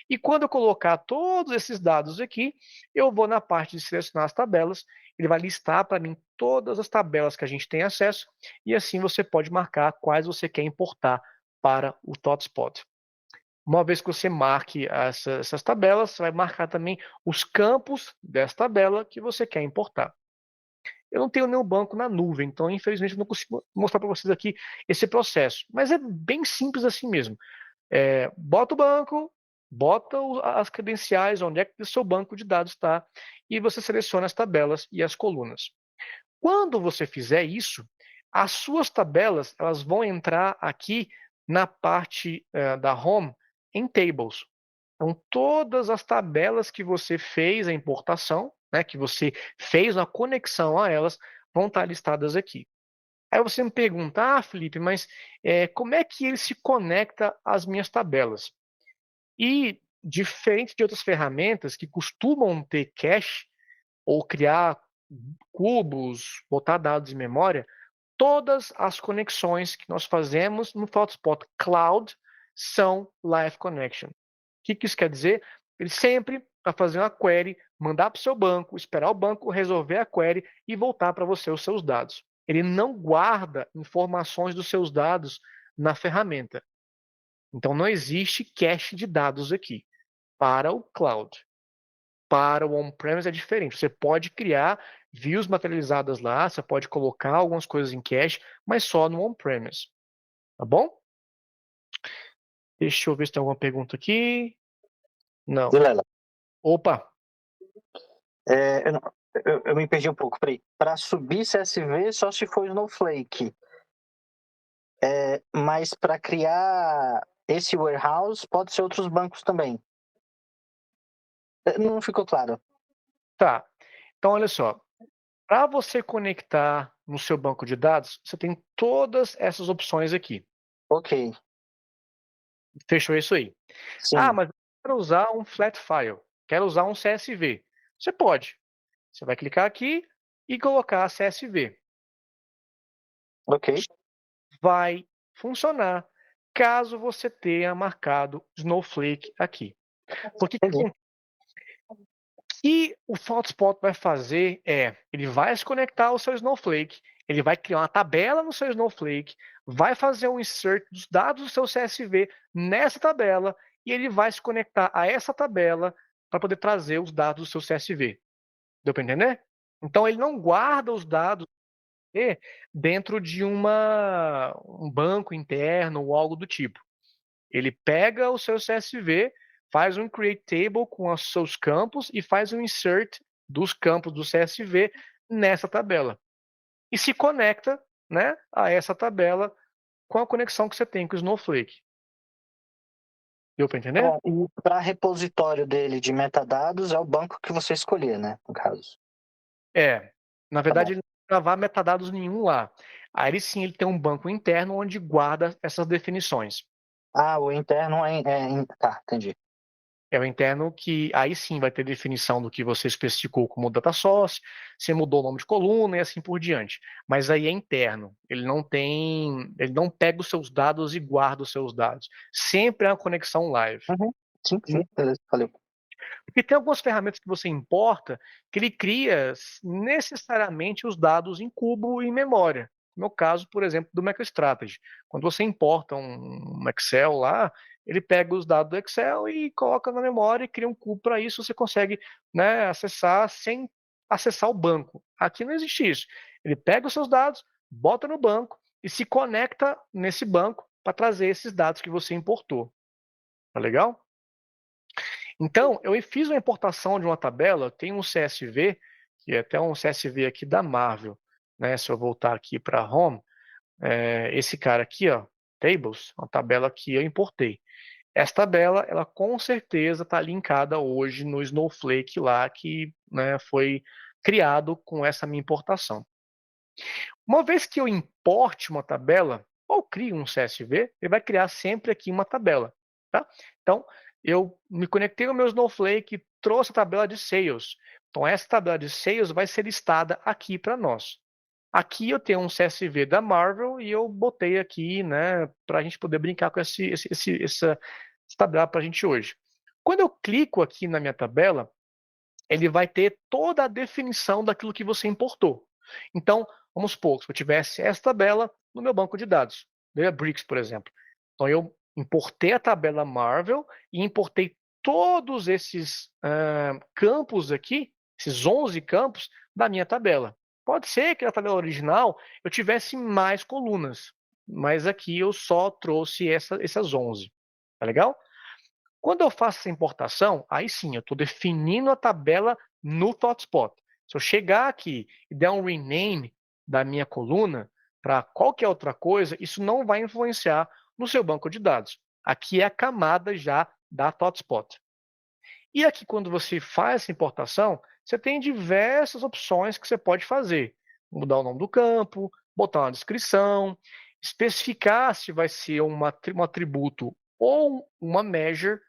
E quando eu colocar todos esses dados aqui, eu vou na parte de selecionar as tabelas. Ele vai listar para mim todas as tabelas que a gente tem acesso. E assim você pode marcar quais você quer importar para o ThoughtSpot. Uma vez que você marque essas tabelas, você vai marcar também os campos dessa tabela que você quer importar. Eu não tenho nenhum banco na nuvem, então infelizmente eu não consigo mostrar para vocês aqui esse processo. Mas é bem simples assim mesmo. Bota o banco, bota as credenciais, onde é que o seu banco de dados está, e você seleciona as tabelas e as colunas. Quando você fizer isso, as suas tabelas elas vão entrar aqui na parte da Home em Tables. Então, todas as tabelas que você fez a importação, né, que você fez a conexão a elas, vão estar listadas aqui. Aí você me pergunta, Felipe, mas como é que ele se conecta às minhas tabelas? E, diferente de outras ferramentas que costumam ter cache, ou criar cubos, botar dados em memória, todas as conexões que nós fazemos no ThoughtSpot Cloud são Live Connection. O que isso quer dizer? Ele sempre vai fazer uma query, mandar para o seu banco, esperar o banco resolver a query e voltar para você os seus dados. Ele não guarda informações dos seus dados na ferramenta. Então não existe cache de dados aqui para o cloud. Para o on-premise é diferente. Você pode criar views materializadas lá, você pode colocar algumas coisas em cache, mas só no on-premise. Tá bom? Deixa eu ver se tem alguma pergunta aqui. Não. Vilela. Opa! Eu me perdi um pouco. Para subir CSV só se for Snowflake. Mas para criar esse warehouse pode ser outros bancos também. Não ficou claro. Tá. Então, olha só. Para você conectar no seu banco de dados, você tem todas essas opções aqui. Ok. Fechou isso aí. Sim. Mas eu quero usar um flat file. Quero usar um CSV. Você pode. Você vai clicar aqui e colocar CSV. Ok. Vai funcionar caso você tenha marcado Snowflake aqui. Porque o que o ThoughtSpot vai fazer ele vai se conectar ao seu Snowflake, ele vai criar uma tabela no seu Snowflake, vai fazer um insert dos dados do seu CSV nessa tabela e ele vai se conectar a essa tabela para poder trazer os dados do seu CSV. Deu para entender? Então ele não guarda os dados dentro de um banco interno ou algo do tipo. Ele pega o seu CSV, faz um create table com os seus campos e faz um insert dos campos do CSV nessa tabela. E se conecta, né, a essa tabela com a conexão que você tem com o Snowflake. Deu para entender? E para repositório dele de metadados é o banco que você escolher, né, no caso. Na verdade, ele não vai gravar metadados nenhum lá. Aí sim ele tem um banco interno onde guarda essas definições. O interno Tá, entendi. É o interno que aí sim vai ter definição do que você especificou como data source, você mudou o nome de coluna e assim por diante. Mas aí é interno. Ele não pega os seus dados e guarda os seus dados. Sempre é uma conexão live. Sim, beleza, valeu. Porque tem algumas ferramentas que você importa que ele cria necessariamente os dados em cubo e em memória. No caso, por exemplo, do MicroStrategy. Quando você importa um Excel lá, ele pega os dados do Excel e coloca na memória e cria um cubo para isso. Você consegue, né, acessar sem acessar o banco. Aqui não existe isso. Ele pega os seus dados, bota no banco e se conecta nesse banco para trazer esses dados que você importou. Tá legal? Então, eu fiz uma importação de uma tabela, tem um CSV, que é até um CSV aqui da Marvel, né? Se eu voltar aqui para Home, esse cara aqui, ó, Tables, uma tabela que eu importei. Essa tabela, ela com certeza está linkada hoje no Snowflake lá, que, né, foi criado com essa minha importação. Uma vez que eu importe uma tabela, ou crio um CSV, ele vai criar sempre aqui uma tabela, tá? Então, eu me conectei ao meu Snowflake, trouxe a tabela de sales. Então, essa tabela de sales vai ser listada aqui para nós. Aqui eu tenho um CSV da Marvel e eu botei aqui, né, para a gente poder brincar com essa tabela para a gente hoje. Quando eu clico aqui na minha tabela, ele vai ter toda a definição daquilo que você importou. Então, vamos supor, se eu tivesse essa tabela no meu banco de dados, Databricks, por exemplo. Então, eu importei a tabela Marvel e importei todos esses campos aqui, esses 11 campos, da minha tabela. Pode ser que na tabela original eu tivesse mais colunas, mas aqui eu só trouxe essas 11. Tá legal? Quando eu faço essa importação, aí sim, eu estou definindo a tabela no ThoughtSpot. Se eu chegar aqui e der um rename da minha coluna para qualquer outra coisa, isso não vai influenciar no seu banco de dados. Aqui é a camada já da ThoughtSpot. E aqui, quando você faz essa importação, você tem diversas opções que você pode fazer. Mudar o nome do campo, botar uma descrição, especificar se vai ser um atributo ou uma measure.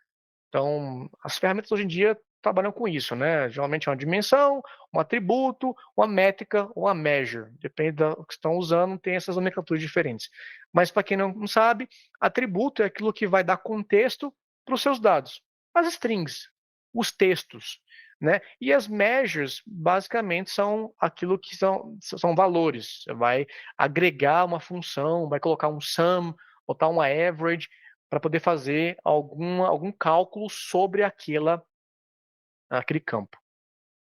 Então, as ferramentas hoje em dia trabalham com isso, né? Geralmente é uma dimensão, um atributo, uma métrica ou uma measure. Depende do que estão usando, tem essas nomenclaturas diferentes. Mas para quem não sabe, atributo é aquilo que vai dar contexto para os seus dados. As strings, os textos, né? E as measures, basicamente, são aquilo que são valores. Você vai agregar uma função, vai colocar um sum, botar uma average, para poder fazer algum cálculo sobre aquele campo.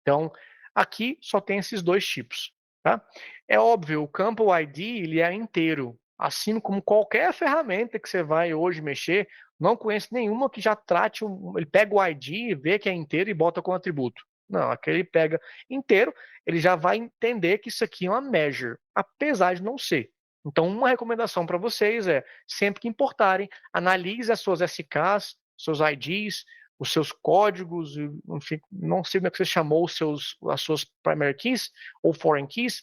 Então, aqui só tem esses dois tipos. Tá? É óbvio, o campo ID ele é inteiro, assim como qualquer ferramenta que você vai hoje mexer, não conheço nenhuma que já trate, ele pega o ID, vê que é inteiro e bota como atributo. Não, aquele pega inteiro, ele já vai entender que isso aqui é uma measure, apesar de não ser. Então, uma recomendação para vocês é, sempre que importarem, analise as suas SKs, seus IDs, os seus códigos, enfim, não sei como é que você chamou as suas primary keys ou foreign keys,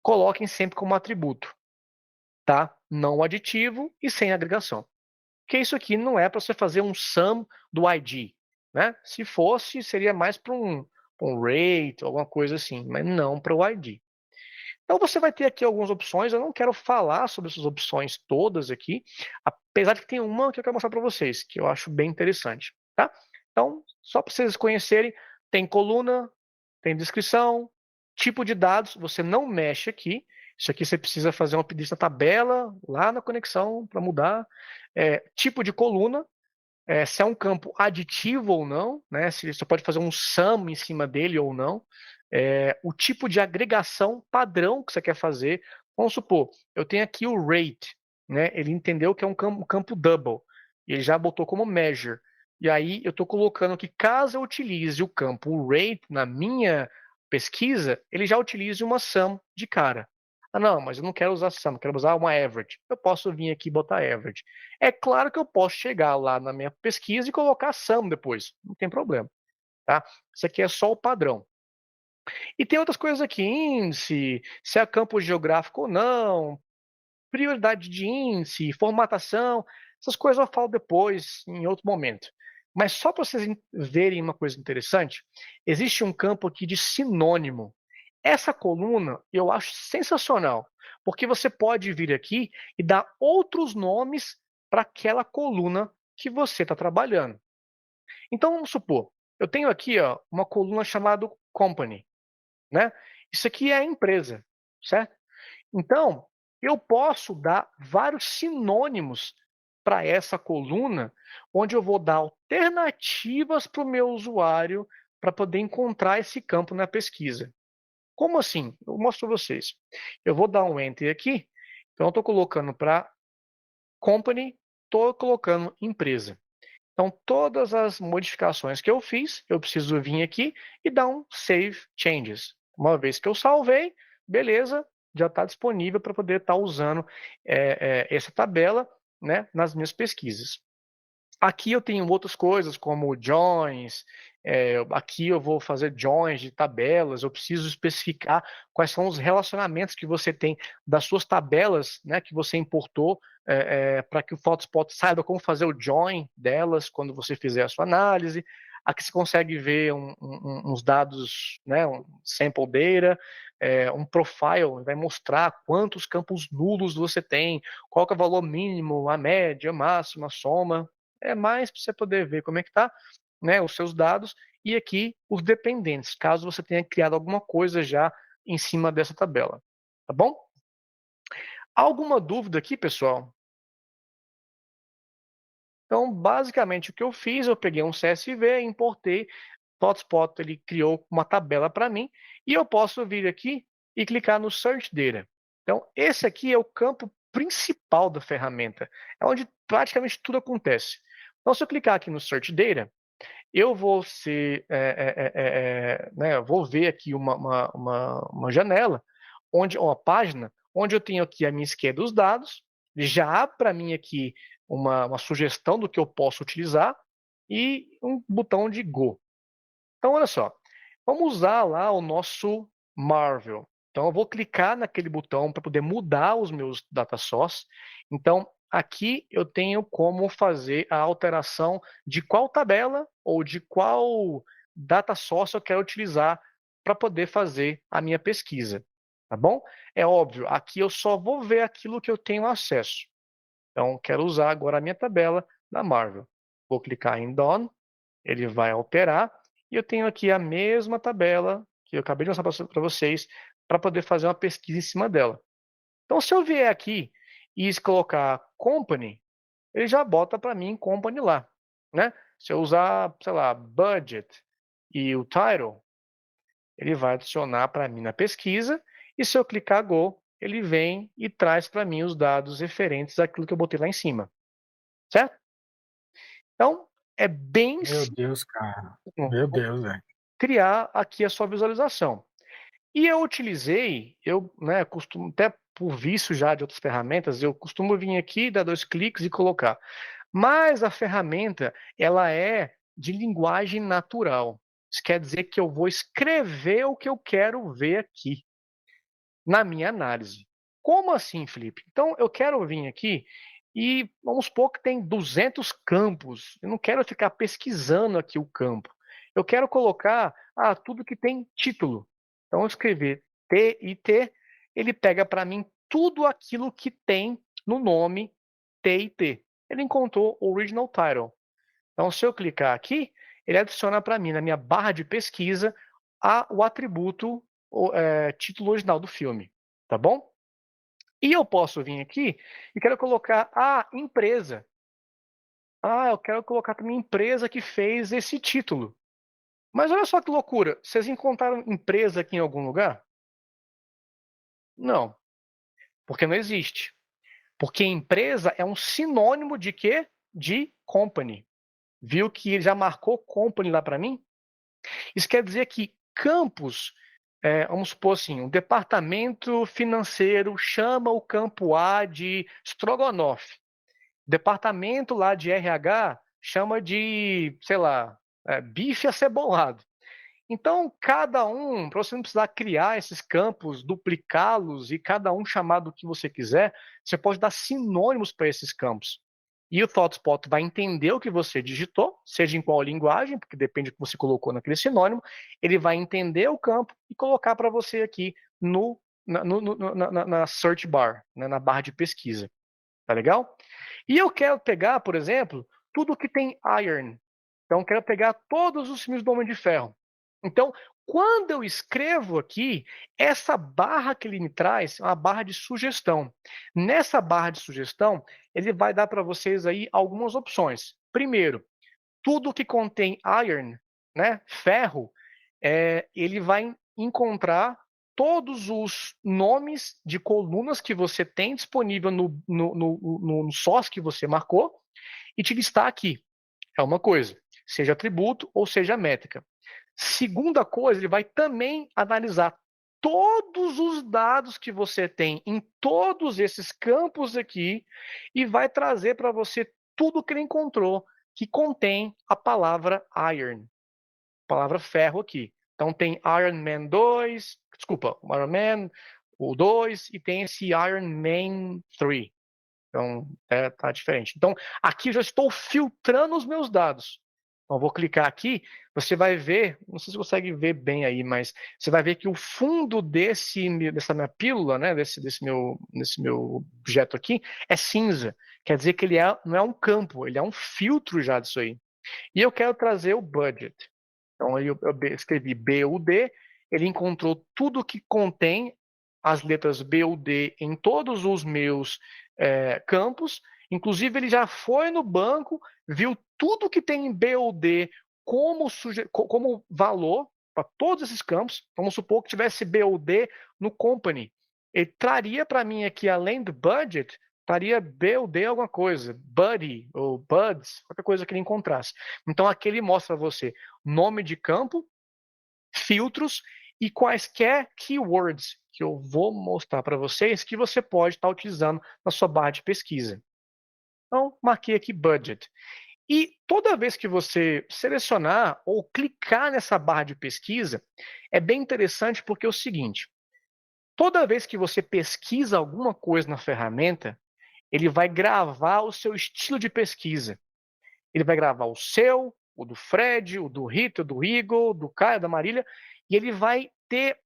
coloquem sempre como atributo, tá? Não aditivo e sem agregação. Porque isso aqui não é para você fazer um sum do ID, né? Se fosse, seria mais para um rate, alguma coisa assim, mas não para o ID. Então você vai ter aqui algumas opções, eu não quero falar sobre essas opções todas aqui, apesar de que tem uma que eu quero mostrar para vocês, que eu acho bem interessante, tá? Então, só para vocês conhecerem, tem coluna, tem descrição, tipo de dados, você não mexe aqui, isso aqui você precisa fazer um update na tabela, lá na conexão, para mudar. Tipo de coluna, se é um campo aditivo ou não, né? Se você pode fazer um sum em cima dele ou não. O tipo de agregação padrão que você quer fazer. Vamos supor, eu tenho aqui o rate, né? Ele entendeu que é um campo double, e ele já botou como measure. E aí eu estou colocando que caso eu utilize o campo rate na minha pesquisa, ele já utilize uma sum de cara. Ah, não, mas eu não quero usar sum, eu quero usar uma average. Eu posso vir aqui e botar average. É claro que eu posso chegar lá na minha pesquisa e colocar sum depois, não tem problema. Tá? Isso aqui é só o padrão. E tem outras coisas aqui, índice, se é campo geográfico ou não, prioridade de índice, formatação, essas coisas eu falo depois, em outro momento. Mas só para vocês verem uma coisa interessante, existe um campo aqui de sinônimo. Essa coluna eu acho sensacional, porque você pode vir aqui e dar outros nomes para aquela coluna que você está trabalhando. Então vamos supor, eu tenho aqui uma coluna chamada company, né? Isso aqui é a empresa, certo? Então eu posso dar vários sinônimos para essa coluna, onde eu vou dar alternativas para o meu usuário para poder encontrar esse campo na pesquisa. Como assim? Eu mostro para vocês. Eu vou dar um Enter aqui. Então, eu estou colocando para Company, estou colocando empresa. Então, todas as modificações que eu fiz, eu preciso vir aqui e dar um Save Changes. Uma vez que eu salvei, beleza, já está disponível para poder estar usando essa tabela, né, nas minhas pesquisas. Aqui eu tenho outras coisas como joins, aqui eu vou fazer joins de tabelas, eu preciso especificar quais são os relacionamentos que você tem das suas tabelas, né, que você importou, para que o Photospot saiba como fazer o join delas quando você fizer a sua análise. Aqui você consegue ver uns dados, né, um sample data, um profile, vai mostrar quantos campos nulos você tem, qual que é o valor mínimo, a média, a máxima, a soma. É mais para você poder ver como é que está, né, os seus dados, e aqui os dependentes, caso você tenha criado alguma coisa já em cima dessa tabela. Tá bom? Alguma dúvida aqui, pessoal? Então, basicamente, o que eu fiz, eu peguei um CSV, importei, Hotspot ele criou uma tabela para mim, e eu posso vir aqui e clicar no Search Data. Então, esse aqui é o campo principal da ferramenta, é onde praticamente tudo acontece. Então, se eu clicar aqui no Search Data, eu vou né, vou ver aqui uma janela, uma página, onde eu tenho aqui a minha esquerda dos dados, já há para mim aqui uma sugestão do que eu posso utilizar e um botão de Go. Então, olha só, vamos usar lá o nosso Marvel. Então, eu vou clicar naquele botão para poder mudar os meus data source. Então, aqui eu tenho como fazer a alteração de qual tabela ou de qual data source eu quero utilizar para poder fazer a minha pesquisa, tá bom? É óbvio, aqui eu só vou ver aquilo que eu tenho acesso. Então, quero usar agora a minha tabela da Marvel. Vou clicar em Done, ele vai alterar, e eu tenho aqui a mesma tabela que eu acabei de mostrar para vocês, para poder fazer uma pesquisa em cima dela. Então, se eu vier aqui e colocar Company, ele já bota para mim Company lá, né? Se eu usar, sei lá, Budget e o Title, ele vai adicionar para mim na pesquisa, e se eu clicar Go, ele vem e traz para mim os dados referentes àquilo que eu botei lá em cima, certo? Então, é bem Meu Deus, cara. simples Meu Deus, velho. criar aqui a sua visualização. E eu utilizei, costumo, até por vício já de outras ferramentas, eu costumo vir aqui, dar 2 cliques e colocar. Mas a ferramenta, ela é de linguagem natural. Isso quer dizer que eu vou escrever o que eu quero ver aqui, na minha análise. Como assim, Felipe? Então, eu quero vir aqui e vamos supor que tem 200 campos. Eu não quero ficar pesquisando aqui o campo. Eu quero colocar tudo que tem título. Então, eu escrever TIT, ele pega para mim tudo aquilo que tem no nome TIT. Ele encontrou o Original Title. Então, se eu clicar aqui, ele adiciona para mim, na minha barra de pesquisa, o atributo título original do filme, tá bom? E eu posso vir aqui e quero colocar a empresa. Eu quero colocar também a empresa que fez esse título. Mas olha só que loucura, vocês encontraram empresa aqui em algum lugar? Não, porque não existe. Porque empresa é um sinônimo de quê? De company. Viu que ele já marcou company lá para mim? Isso quer dizer que campos, vamos supor assim, o departamento financeiro chama o campo A de Strogonoff. O departamento lá de RH chama de, sei lá, bife acebolado. Então, cada um, para você não precisar criar esses campos, duplicá-los e cada um chamar do que você quiser, você pode dar sinônimos para esses campos. E o ThoughtSpot vai entender o que você digitou, seja em qual linguagem, porque depende do que você colocou naquele sinônimo, ele vai entender o campo e colocar para você aqui na search bar, né, na barra de pesquisa. Tá legal? E eu quero pegar, por exemplo, tudo que tem iron. Então, eu quero pegar todos os filmes do Homem de Ferro. Então, quando eu escrevo aqui, essa barra que ele me traz é uma barra de sugestão. Nessa barra de sugestão, ele vai dar para vocês aí algumas opções. Primeiro, tudo que contém iron, né, ferro, ele vai encontrar todos os nomes de colunas que você tem disponível no source que você marcou e te listar aqui. É uma coisa, seja atributo ou seja métrica. Segunda coisa, ele vai também analisar todos os dados que você tem em todos esses campos aqui e vai trazer para você tudo que ele encontrou que contém a palavra iron, palavra ferro aqui. Então tem Iron Man 2, desculpa, Iron Man, o 2 e tem esse Iron Man 3. Então, tá diferente. Então, aqui eu já estou filtrando os meus dados. Então, eu vou clicar aqui, você vai ver, não sei se você consegue ver bem aí, mas você vai ver que o fundo dessa minha pílula, né, desse meu objeto aqui, é cinza. Quer dizer que ele não é um campo, ele é um filtro já disso aí. E eu quero trazer o budget. Então, eu escrevi BUD, ele encontrou tudo que contém as letras BUD em todos os meus campos. Inclusive, ele já foi no banco, viu tudo que tem em BUD como valor para todos esses campos. Vamos supor que tivesse BUD no company. Ele traria para mim aqui, além do budget, estaria BUD alguma coisa, buddy ou buds, qualquer coisa que ele encontrasse. Então aqui ele mostra para você nome de campo, filtros e quaisquer keywords que eu vou mostrar para vocês que você pode estar utilizando na sua barra de pesquisa. Então marquei aqui budget. E toda vez que você selecionar ou clicar nessa barra de pesquisa, é bem interessante porque é o seguinte, toda vez que você pesquisa alguma coisa na ferramenta, ele vai gravar o seu estilo de pesquisa. Ele vai gravar o seu, o do Fred, o do Rita, o do Eagle, do Caio, da Marília, e ele vai ter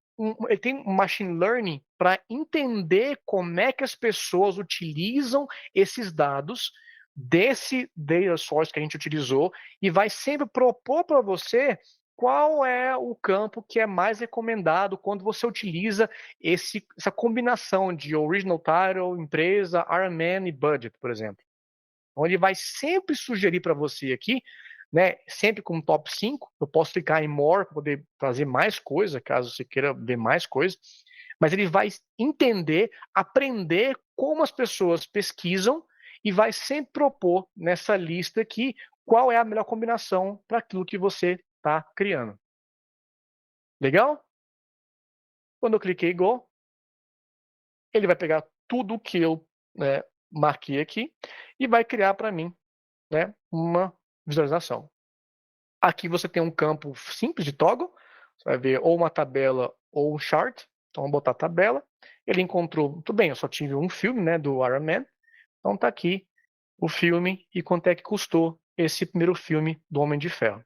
ele tem um machine learning para entender como é que as pessoas utilizam esses dados desse data source que a gente utilizou e vai sempre propor para você qual é o campo que é mais recomendado quando você utiliza essa combinação de original title, empresa, RMN e budget, por exemplo. Então ele vai sempre sugerir para você aqui, né, sempre como top 5, eu posso clicar em more para poder trazer mais coisa, caso você queira ver mais coisa, mas ele vai entender, aprender como as pessoas pesquisam e vai sempre propor nessa lista aqui qual é a melhor combinação para aquilo que você está criando. Legal? Quando eu cliquei Go, ele vai pegar tudo que eu marquei aqui e vai criar para mim, né, uma visualização. Aqui você tem um campo simples de toggle, você vai ver ou uma tabela ou um chart, então vamos botar tabela. Ele encontrou, muito bem, eu só tive um filme, né, do Iron Man, então tá aqui o filme e quanto é que custou esse primeiro filme do Homem de Ferro.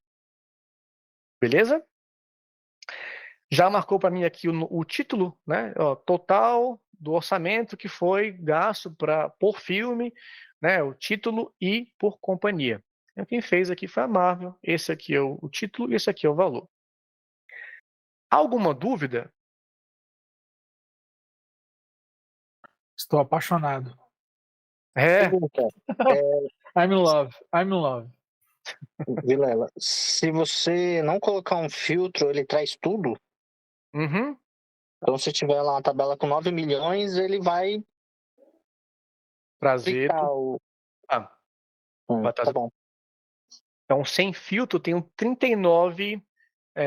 Beleza? Já marcou para mim aqui o título, né, total do orçamento que foi gasto por filme, né, o título e por companhia. Quem fez aqui foi a Marvel, esse aqui é o título e esse aqui é o valor. Alguma dúvida? Estou apaixonado. Pergunta, I'm in love. I'm in love. Vilela, se você não colocar um filtro, ele traz tudo? Uhum. Então, se tiver lá uma tabela com 9 milhões, ele vai Trazer. clicar o... Vai trazer. Tá bom. Então, sem filtro, eu tenho 39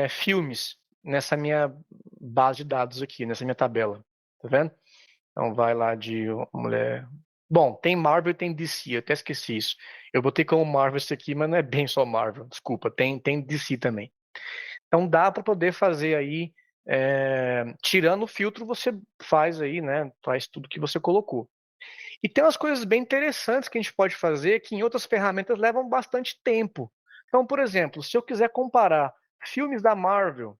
filmes nessa minha base de dados aqui, nessa minha tabela. Tá vendo? Então, vai lá de mulher. Bom, tem Marvel e tem DC, eu até esqueci isso. Eu botei como Marvel isso aqui, mas não é bem só Marvel, desculpa, tem DC também. Então, dá para poder fazer aí, tirando o filtro, você faz aí, né? Faz tudo que você colocou. E tem umas coisas bem interessantes que a gente pode fazer que em outras ferramentas levam bastante tempo. Então, por exemplo, se eu quiser comparar filmes da Marvel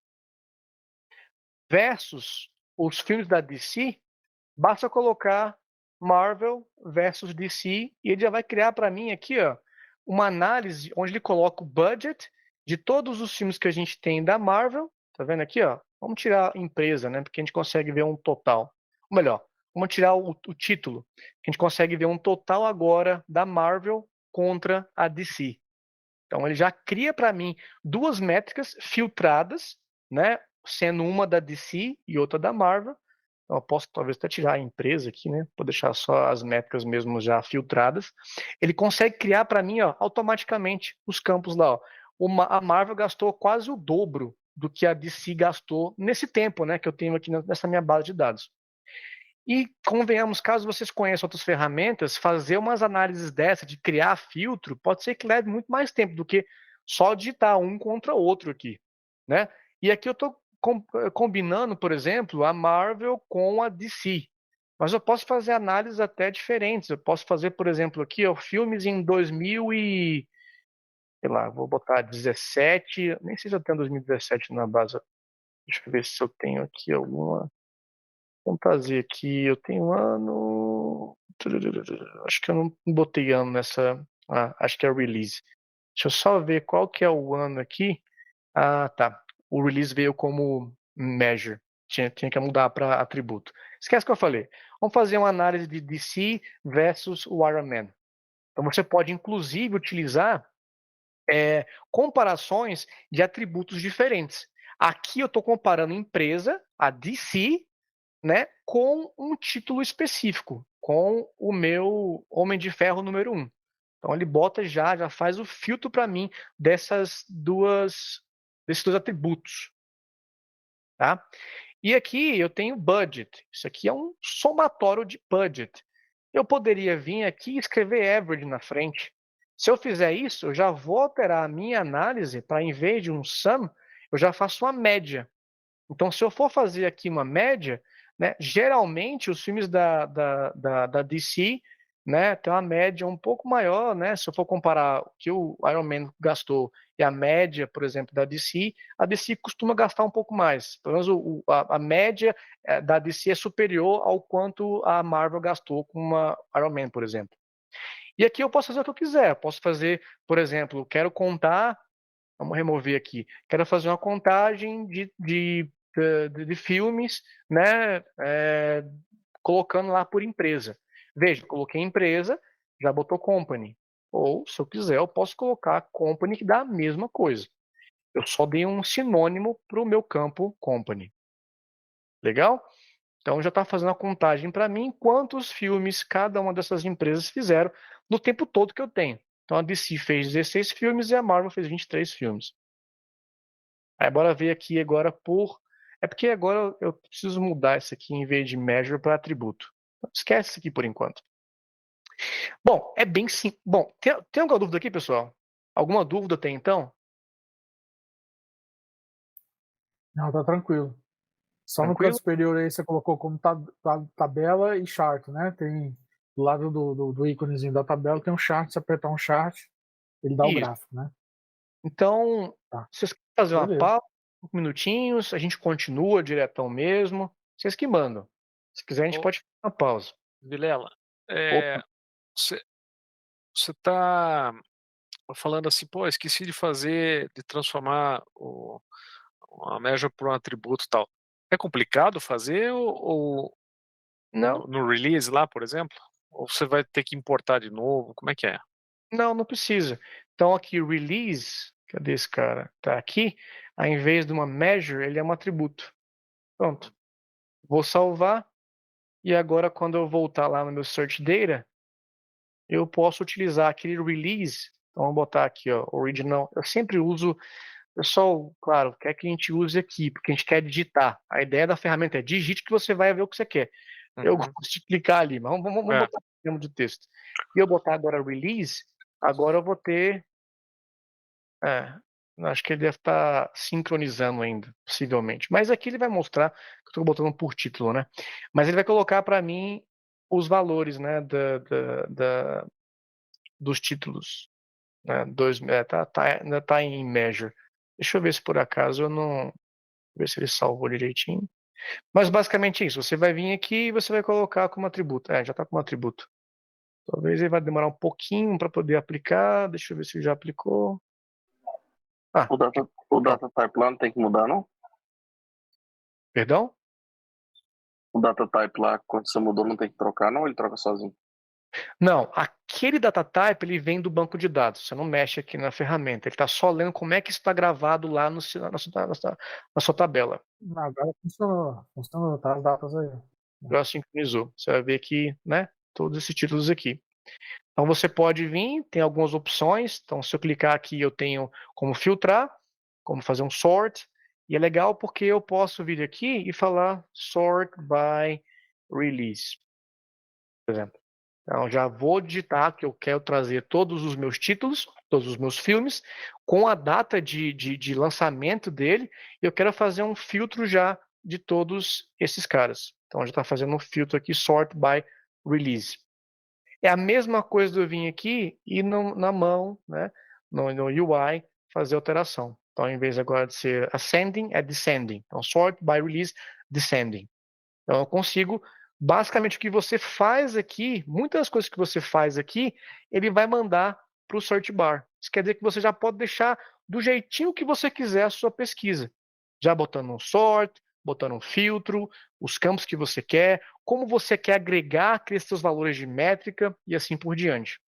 versus os filmes da DC, basta colocar Marvel versus DC e ele já vai criar para mim aqui, ó, uma análise onde ele coloca o budget de todos os filmes que a gente tem da Marvel. Tá vendo aqui, ó? Vamos tirar a empresa, né? Porque a gente consegue ver um total. Ou melhor, vamos tirar o título. A gente consegue ver um total agora da Marvel contra a DC. Então ele já cria para mim duas métricas filtradas, né? Sendo uma da DC e outra da Marvel. Então, eu posso talvez até tirar a empresa aqui, né? Vou deixar só as métricas mesmo já filtradas. Ele consegue criar para mim, ó, automaticamente os campos lá. Ó. A Marvel gastou quase o dobro do que a DC gastou nesse tempo, né? Que eu tenho aqui nessa minha base de dados. E convenhamos, caso vocês conheçam outras ferramentas, fazer umas análises dessa, de criar filtro, pode ser que leve muito mais tempo do que só digitar um contra o outro aqui, né? E aqui eu estou combinando, por exemplo, a Marvel com a DC. Mas eu posso fazer análises até diferentes. Eu posso fazer, por exemplo, aqui, ó, filmes em 2000 e... sei lá, vou botar 17, nem sei se eu tenho 2017 na base. Deixa eu ver se eu tenho aqui alguma... Vamos fazer aqui, eu tenho ano... Acho que eu não botei ano nessa... acho que é release. Deixa eu só ver qual que é o ano aqui. Ah, tá. O release veio como measure. Tinha que mudar para atributo. Esquece o que eu falei. Vamos fazer uma análise de DC versus o Iron Man. Então você pode, inclusive, utilizar comparações de atributos diferentes. Aqui eu estou comparando empresa, a DC, né, com um título específico, com o meu Homem de Ferro número 1. Então ele bota já faz o filtro para mim desses dois atributos. Tá? E aqui eu tenho budget. Isso aqui é um somatório de budget. Eu poderia vir aqui e escrever average na frente. Se eu fizer isso, eu já vou alterar a minha análise para, em vez de um sum, eu já faço uma média. Então, se eu for fazer aqui uma média, né, geralmente os filmes da DC né, tem uma média um pouco maior, né, se eu for comparar o que o Iron Man gastou e a média, por exemplo, da DC, a DC costuma gastar um pouco mais. Pelo menos a média da DC é superior ao quanto a Marvel gastou com uma Iron Man, por exemplo. E aqui eu posso fazer o que eu quiser. Eu posso fazer, por exemplo, quero contar, vamos remover aqui, quero fazer uma contagem de filmes, né, colocando lá por empresa. Veja, coloquei empresa, já botou company. Ou, se eu quiser, eu posso colocar company que dá a mesma coisa. Eu só dei um sinônimo para o meu campo company. Legal? Então já está fazendo a contagem para mim quantos filmes cada uma dessas empresas fizeram no tempo todo que eu tenho. Então a DC fez 16 filmes e a Marvel fez 23 filmes. Aí bora ver aqui agora por... É porque agora eu preciso mudar isso aqui em vez de measure para atributo. Esquece isso aqui por enquanto. Bom, é bem simples. Bom, tem alguma dúvida aqui, pessoal? Alguma dúvida até então? Não, tá tranquilo. Só no Tranquilo? canto superior aí você colocou como tabela e chart, né? Tem do lado do íconezinho da tabela tem um chart, se apertar um chart, ele dá o Isso. gráfico, né? Então, Tá. vocês querem fazer uma Beleza. pausa, 5 minutinhos, a gente continua diretão mesmo. Vocês que mandam. Se quiser, a gente pode fazer uma pausa. Vilela, Opa. você tá falando assim, pô, esqueci de transformar a measure por um atributo e tal. É complicado fazer ou Não, no release lá, por exemplo? Ou você vai ter que importar de novo? Como é que é? não precisa. Então aqui, release, cadê esse cara? Tá aqui. Ao invés de uma measure, ele é um atributo. Pronto. Vou salvar. E agora, quando eu voltar lá no meu search data, eu posso utilizar aquele release. Então, vamos botar aqui, ó, original. Eu sempre uso, pessoal, claro, quer que a gente use aqui, porque a gente quer digitar. A ideia da ferramenta é digite que você vai ver o que você quer. Eu Uhum. gosto de clicar ali, mas vamos botar o termo de texto. E eu botar agora release, agora eu vou ter. Acho que ele deve estar sincronizando ainda, possivelmente. Mas aqui ele vai mostrar, que eu estou botando por título, né? Mas ele vai colocar para mim os valores, né, dos títulos. Né? Ainda tá em measure. Deixa eu ver se por acaso eu não. Ver se ele salvou direitinho. Mas basicamente é isso. Você vai vir aqui e você vai colocar como atributo. Já está como atributo. Talvez ele vai demorar um pouquinho para poder aplicar. Deixa eu ver se ele já aplicou. O data type lá não tem que mudar, não? Perdão? O data type lá, quando você mudou, não tem que trocar, não? Ele troca sozinho? Não, aquele data type ele vem do banco de dados. Você não mexe aqui na ferramenta. Ele está só lendo como é que isso está gravado lá na sua tabela. Agora funcionou, tá as datas aí. Já sincronizou. Você vai ver aqui, né? Todos esses títulos aqui. Então você pode vir, tem algumas opções. Então, se eu clicar aqui, eu tenho como filtrar, como fazer um sort. E é legal porque eu posso vir aqui e falar sort by release, por exemplo. Então, já vou digitar que eu quero trazer todos os meus títulos, todos os meus filmes, com a data de lançamento dele. E eu quero fazer um filtro já de todos esses caras. Então, já está fazendo um filtro aqui, sort by release. É a mesma coisa do eu vir aqui e na mão, né, no UI, fazer alteração. Então, ao invés agora de ser ascending, é descending. Então, sort by release, descending. Então, eu consigo, basicamente, o que você faz aqui, muitas das coisas que você faz aqui, ele vai mandar para o search bar. Isso quer dizer que você já pode deixar do jeitinho que você quiser a sua pesquisa. Já botando um sort, botando um filtro, os campos que você quer, como você quer agregar aqueles seus valores de métrica e assim por diante.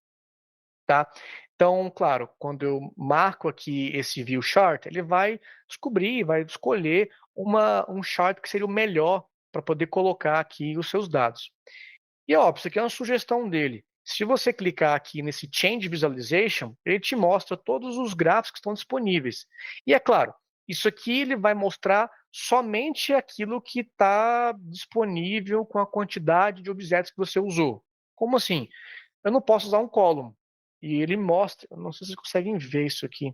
Tá? Então, claro, quando eu marco aqui esse view chart, ele vai descobrir, vai escolher um chart que seria o melhor para poder colocar aqui os seus dados. E óbvio, isso aqui é uma sugestão dele. Se você clicar aqui nesse Change Visualization, ele te mostra todos os gráficos que estão disponíveis. E é claro, isso aqui ele vai mostrar somente aquilo que está disponível com a quantidade de objetos que você usou. Como assim? Eu não posso usar um column. E ele mostra, não sei se vocês conseguem ver isso aqui.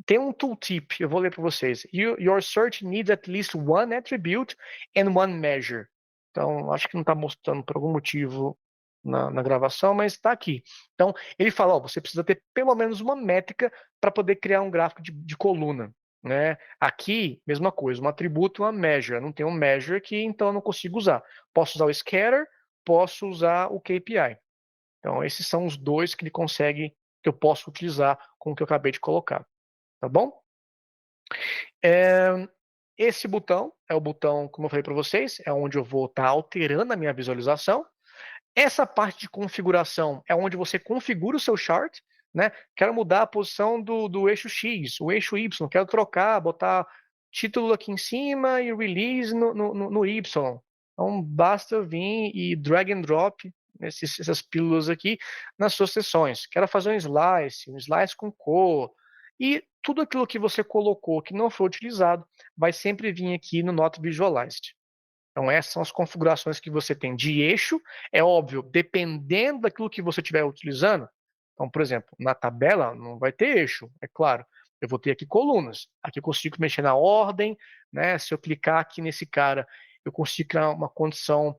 Tem um tooltip, eu vou ler para vocês. Your search needs at least one attribute and one measure. Então, acho que não está mostrando por algum motivo. na gravação, mas está aqui. Então, ele fala, ó, você precisa ter pelo menos uma métrica para poder criar um gráfico de coluna. Né? Aqui, mesma coisa, um atributo e uma measure. Eu não tenho um measure aqui, então eu não consigo usar. Posso usar o scatter, posso usar o KPI. Então, esses são os dois que ele consegue, que eu posso utilizar com o que eu acabei de colocar. Tá bom? Esse botão é o botão, como eu falei para vocês, é onde eu vou estar alterando a minha visualização. Essa parte de configuração é onde você configura o seu chart, né? Quero mudar a posição do eixo X, o eixo Y, quero trocar, botar título aqui em cima e release no Y. Então, basta vir e drag and drop essas pílulas aqui nas suas sessões. Quero fazer um slice com cor, e tudo aquilo que você colocou que não foi utilizado vai sempre vir aqui no Not Visualized. Então, essas são as configurações que você tem de eixo. É óbvio, dependendo daquilo que você estiver utilizando. Então, por exemplo, na tabela não vai ter eixo, é claro. Eu vou ter aqui colunas. Aqui eu consigo mexer na ordem, né? Se eu clicar aqui nesse cara, eu consigo criar uma condição,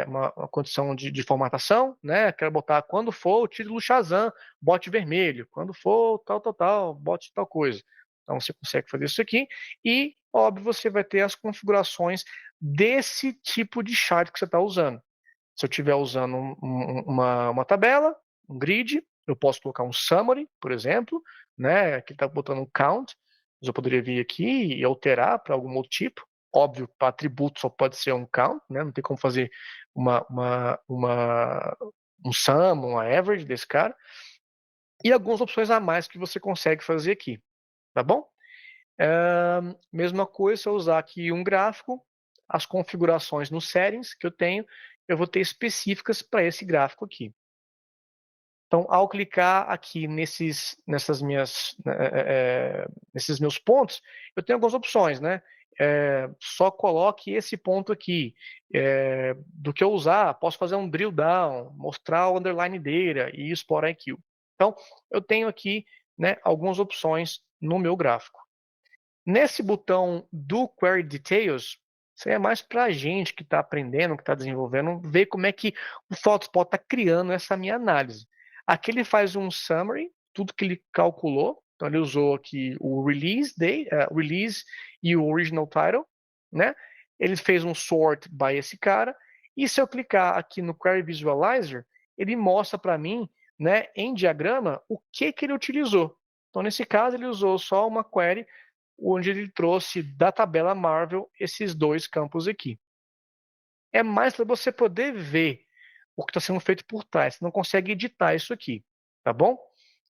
uma condição de formatação, né? Quero botar quando for o título Shazam, bote vermelho. Quando for tal, bote tal coisa. Então você consegue fazer isso aqui. E, óbvio, você vai ter as configurações desse tipo de chart que você está usando. Se eu estiver usando uma tabela, um grid, eu posso colocar um summary, por exemplo, né? Aqui está botando um count, mas eu poderia vir aqui e alterar para algum outro tipo. Óbvio, para atributo só pode ser um count, né? Não tem como fazer um sum, uma average desse cara. E algumas opções a mais que você consegue fazer aqui, tá bom? Mesma coisa, se eu usar aqui um gráfico, as configurações nos settings que eu tenho, eu vou ter específicas para esse gráfico aqui. Então, ao clicar aqui nesses meus pontos, eu tenho algumas opções, né? Só coloque esse ponto aqui. Do que eu usar, posso fazer um drill down, mostrar o underline dele e explorar IQ. Então, eu tenho aqui, né, algumas opções no meu gráfico. Nesse botão do Query Details, isso é mais para a gente que está aprendendo, que está desenvolvendo, ver como é que o ThoughtSpot está criando essa minha análise. Aqui ele faz um summary, tudo que ele calculou. Então ele usou aqui o release e o original title, né? Ele fez um sort by esse cara. E se eu clicar aqui no Query Visualizer, ele mostra para mim, né, em diagrama, o que ele utilizou. Então nesse caso ele usou só uma query onde ele trouxe da tabela Marvel esses dois campos aqui. É mais para você poder ver o que está sendo feito por trás. Você não consegue editar isso aqui, tá bom?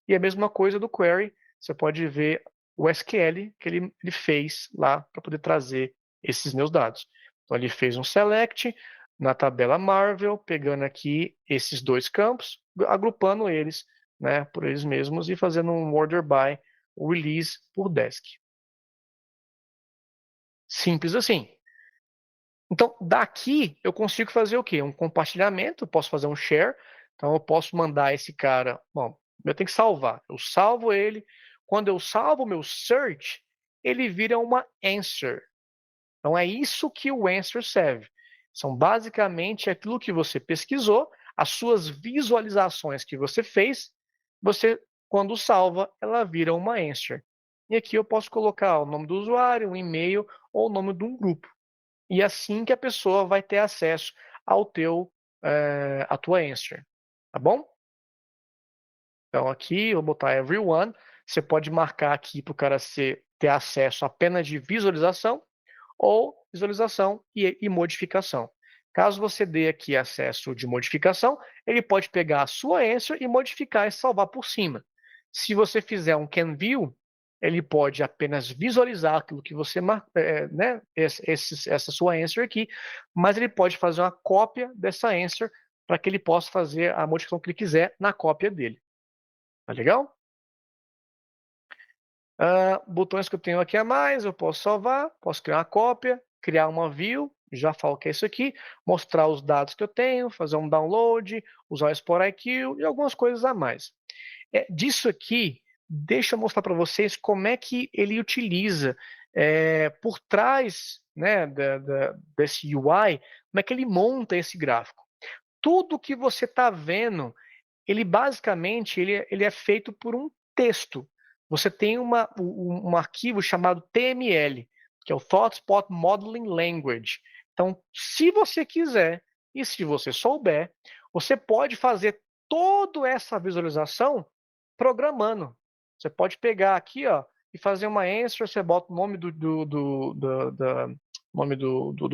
E a mesma coisa do query, você pode ver o SQL que ele fez lá para poder trazer esses meus dados. Então ele fez um select na tabela Marvel, pegando aqui esses dois campos, agrupando eles, né, por eles mesmos e fazendo um order by release por desk. Simples assim. Então, daqui eu consigo fazer o quê? Um compartilhamento, eu posso fazer um share. Então, eu posso mandar esse cara. Bom, eu tenho que salvar. Eu salvo ele. Quando eu salvo o meu search, ele vira uma answer. Então, é isso que o answer serve. São basicamente aquilo que você pesquisou, as suas visualizações que você fez. Você, quando salva, ela vira uma answer. E aqui eu posso colocar o nome do usuário, um e-mail ou o nome de um grupo. E assim que a pessoa vai ter acesso ao a tua answer, tá bom? Então aqui, eu vou botar everyone. Você pode marcar aqui para o cara ter acesso apenas de visualização ou visualização e modificação. Caso você dê aqui acesso de modificação, ele pode pegar a sua answer e modificar e salvar por cima. Se você fizer um can view, ele pode apenas visualizar aquilo que você né, essa sua answer aqui, mas ele pode fazer uma cópia dessa answer para que ele possa fazer a modificação que ele quiser na cópia dele. Tá legal? Botões que eu tenho aqui a mais, eu posso salvar, posso criar uma cópia, criar uma view, já falo que é isso aqui, mostrar os dados que eu tenho, fazer um download, usar o Export IQ e algumas coisas a mais. Disso aqui, deixa eu mostrar para vocês como é que ele utiliza por trás, né, desse UI, como é que ele monta esse gráfico. tudo que você está vendo, ele basicamente ele é feito por um texto. Você tem um arquivo chamado TML, que é o ThoughtSpot Modeling Language. Então, se você quiser e se você souber, você pode fazer toda essa visualização programando. Você pode pegar aqui, ó, e fazer uma answer, você bota o nome do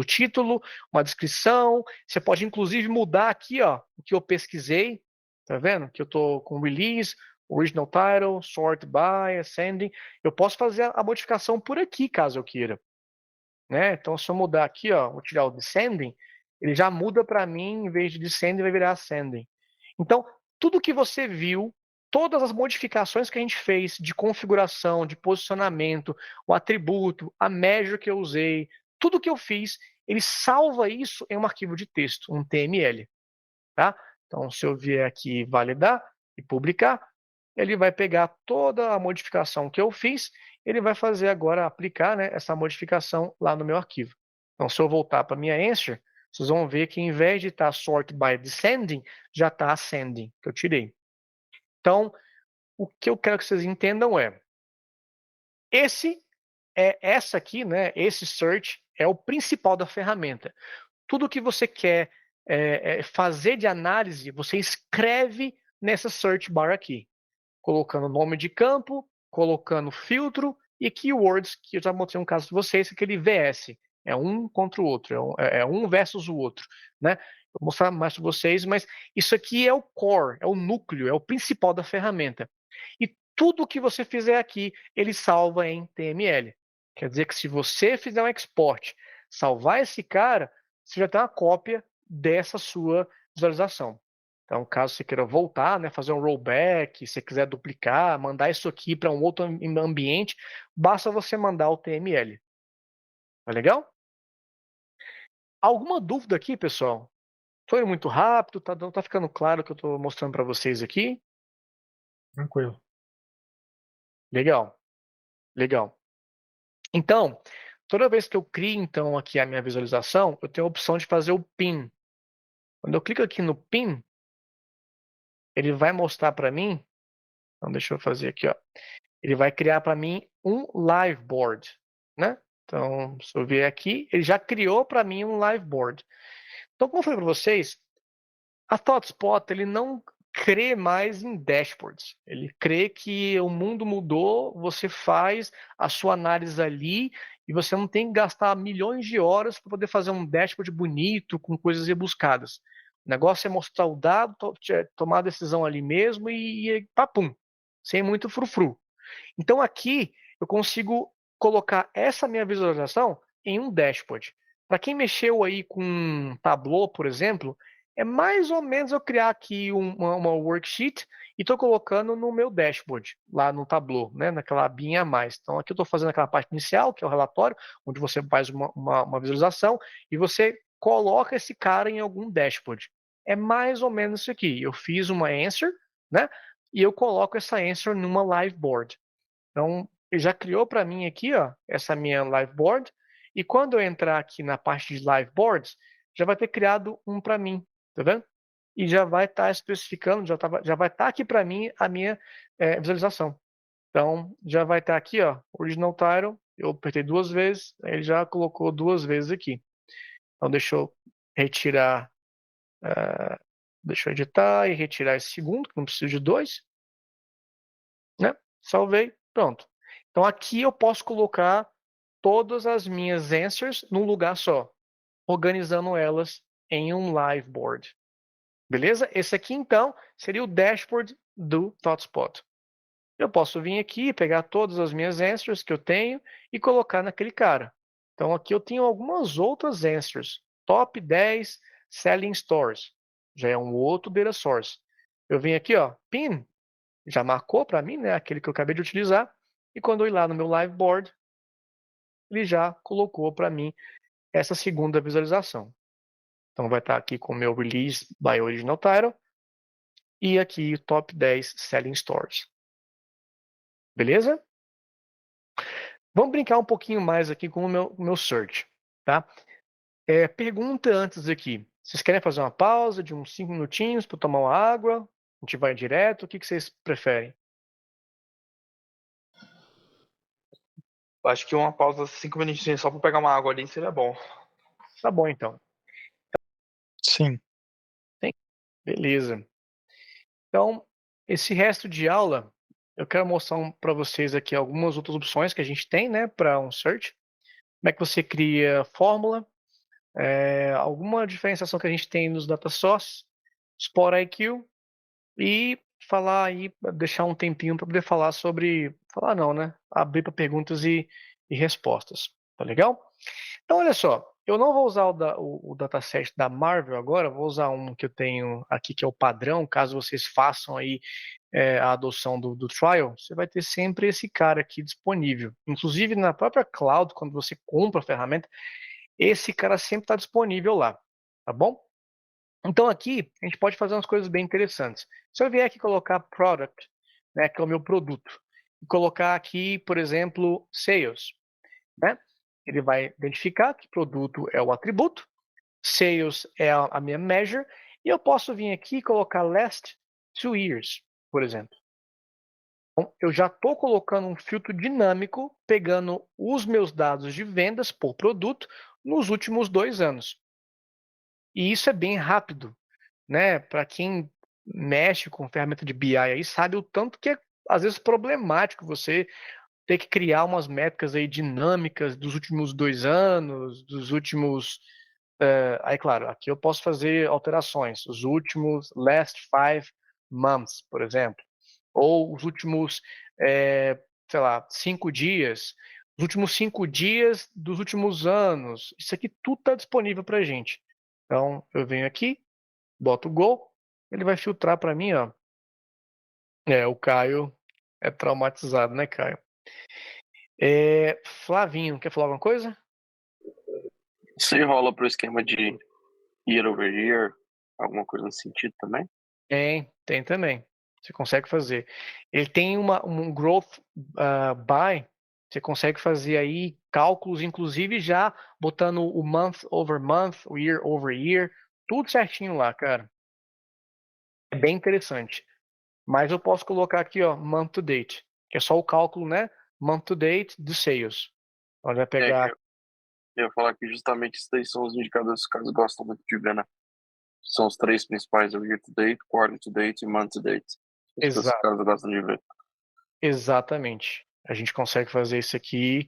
título, uma descrição. Você pode inclusive mudar aqui, ó, o que eu pesquisei. Tá vendo? Que eu tô com release, original title, sort by, ascending. Eu posso fazer a modificação por aqui, caso eu queira. Né? Então, se eu mudar aqui, ó, vou tirar o descending, ele já muda para mim, em vez de descending, vai virar ascending. Então, tudo que você viu, todas as modificações que a gente fez de configuração, de posicionamento, o atributo, a measure que eu usei, tudo que eu fiz, ele salva isso em um arquivo de texto, um TML. Tá? Então, se eu vier aqui validar e publicar, ele vai pegar toda a modificação que eu fiz, ele vai fazer agora, aplicar, né, essa modificação lá no meu arquivo. Então, se eu voltar para a minha answer, vocês vão ver que em vez de estar sort by descending, já está ascending, que eu tirei. Então, o que eu quero que vocês entendam é, essa aqui, né, esse search é o principal da ferramenta. Tudo que você quer fazer de análise, você escreve nessa search bar aqui, colocando nome de campo, colocando filtro e keywords, que eu já mostrei um caso de vocês, aquele VS, é um contra o outro, é um versus o outro, né? Vou mostrar mais para vocês, mas isso aqui é o core, é o núcleo, é o principal da ferramenta. E tudo que você fizer aqui, ele salva em TML. Quer dizer que se você fizer um export, salvar esse cara, você já tem uma cópia dessa sua visualização. Então, caso você queira voltar, né, fazer um rollback, se você quiser duplicar, mandar isso aqui para um outro ambiente, basta você mandar o TML. Tá legal? Alguma dúvida aqui, pessoal? Foi muito rápido? Tá ficando claro o que eu estou mostrando para vocês aqui? Tranquilo. Legal. Legal. Então, toda vez que eu crio então aqui a minha visualização, eu tenho a opção de fazer o pin. Quando eu clico aqui no pin, ele vai mostrar para mim, então deixa eu fazer aqui, ó. Ele vai criar para mim um live board, né? Então, se eu vier aqui, ele já criou para mim um live board. Então, como eu falei para vocês, a ThoughtSpot ele não crê mais em dashboards. Ele crê que o mundo mudou, você faz a sua análise ali e você não tem que gastar milhões de horas para poder fazer um dashboard bonito, com coisas rebuscadas. O negócio é mostrar o dado, tomar a decisão ali mesmo e papum, sem muito frufru. Então aqui eu consigo colocar essa minha visualização em um dashboard. Para quem mexeu aí com Tableau, por exemplo, é mais ou menos eu criar aqui uma worksheet e estou colocando no meu dashboard, lá no Tableau, né, naquela abinha a mais. Então aqui eu estou fazendo aquela parte inicial, que é o relatório, onde você faz uma visualização e você coloca esse cara em algum dashboard. É mais ou menos isso aqui. Eu fiz uma answer, né, e eu coloco essa answer numa live board. Então, ele já criou para mim aqui, ó, essa minha live board. E quando eu entrar aqui na parte de live boards, já vai ter criado um para mim, tá vendo? E já vai estar especificando, já vai estar aqui para mim a minha visualização. Então, já vai estar aqui, ó, original title. Eu apertei duas vezes, ele já colocou duas vezes aqui. Então, deixa eu retirar, deixa eu editar e retirar esse segundo, que não preciso de dois, né? Salvei, pronto. Então aqui eu posso colocar todas as minhas answers num lugar só, organizando elas em um live board. Beleza? Esse aqui então seria o dashboard do ThoughtSpot. Eu posso vir aqui, pegar todas as minhas answers que eu tenho e colocar naquele cara. Então aqui eu tenho algumas outras answers. Top 10 Selling Stores. Já é um outro data source. Eu venho aqui, ó, pin, já marcou para mim, né, aquele que eu acabei de utilizar, e quando eu ir lá no meu live board, ele já colocou para mim essa segunda visualização. Então vai estar aqui com o meu Release by Original Title e aqui o Top 10 Selling Stores. Beleza? Vamos brincar um pouquinho mais aqui com o meu search, tá? Pergunta antes aqui. Vocês querem fazer uma pausa de uns 5 minutinhos para tomar uma água? A gente vai direto? O que vocês preferem? Acho que uma pausa 5 minutinhos só para pegar uma água ali seria bom. Tá bom, então. Sim. Beleza. Então, esse resto de aula, eu quero mostrar para vocês aqui algumas outras opções que a gente tem, né, para um search. Como é que você cria fórmula, alguma diferenciação que a gente tem nos data source, Spot IQ e falar aí, deixar um tempinho para poder falar sobre, falar não, né, abrir para perguntas e respostas. Tá legal? Então, olha só, eu não vou usar o dataset da Marvel agora, vou usar um que eu tenho aqui, que é o padrão, caso vocês façam aí a adoção do trial, você vai ter sempre esse cara aqui disponível. Inclusive, na própria cloud, quando você compra a ferramenta, esse cara sempre está disponível lá, tá bom? Então, aqui, a gente pode fazer umas coisas bem interessantes. Se eu vier aqui colocar product, né, que é o meu produto, e colocar aqui, por exemplo, sales, né? Ele vai identificar que produto é o atributo, sales é a minha measure, e eu posso vir aqui e colocar last 2 years, por exemplo. Então, eu já estou colocando um filtro dinâmico, pegando os meus dados de vendas por produto nos últimos 2 anos. E isso é bem rápido, né? Para quem mexe com ferramenta de BI aí, sabe o tanto que é, às vezes, problemático você ter que criar umas métricas aí dinâmicas dos últimos 2 anos, dos últimos. Aí, claro, aqui eu posso fazer alterações, os últimos last 5 months, por exemplo, ou os últimos, sei lá, 5 dias, os últimos 5 dias dos últimos anos. Isso aqui tudo está disponível para a gente. Então, eu venho aqui, boto o Go, ele vai filtrar para mim, ó. O Caio é traumatizado, né, Caio? Flavinho, quer falar alguma coisa? Isso rola pro esquema de year over year, alguma coisa nesse sentido também? Tem também. Você consegue fazer. Ele tem um growth by, você consegue fazer aí cálculos, inclusive já botando o month over month, o year over year, tudo certinho lá, cara. É bem interessante. Mas eu posso colocar aqui, ó, month to date, que é só o cálculo, né? Month to date dos sales. Então ele vai pegar. Eu ia falar que justamente esses daí são os indicadores que os caras gostam muito de ver, né? São os 3 principais, o year to date, quarter to date e month to date. Os caras gostam de ver. Exatamente. A gente consegue fazer isso aqui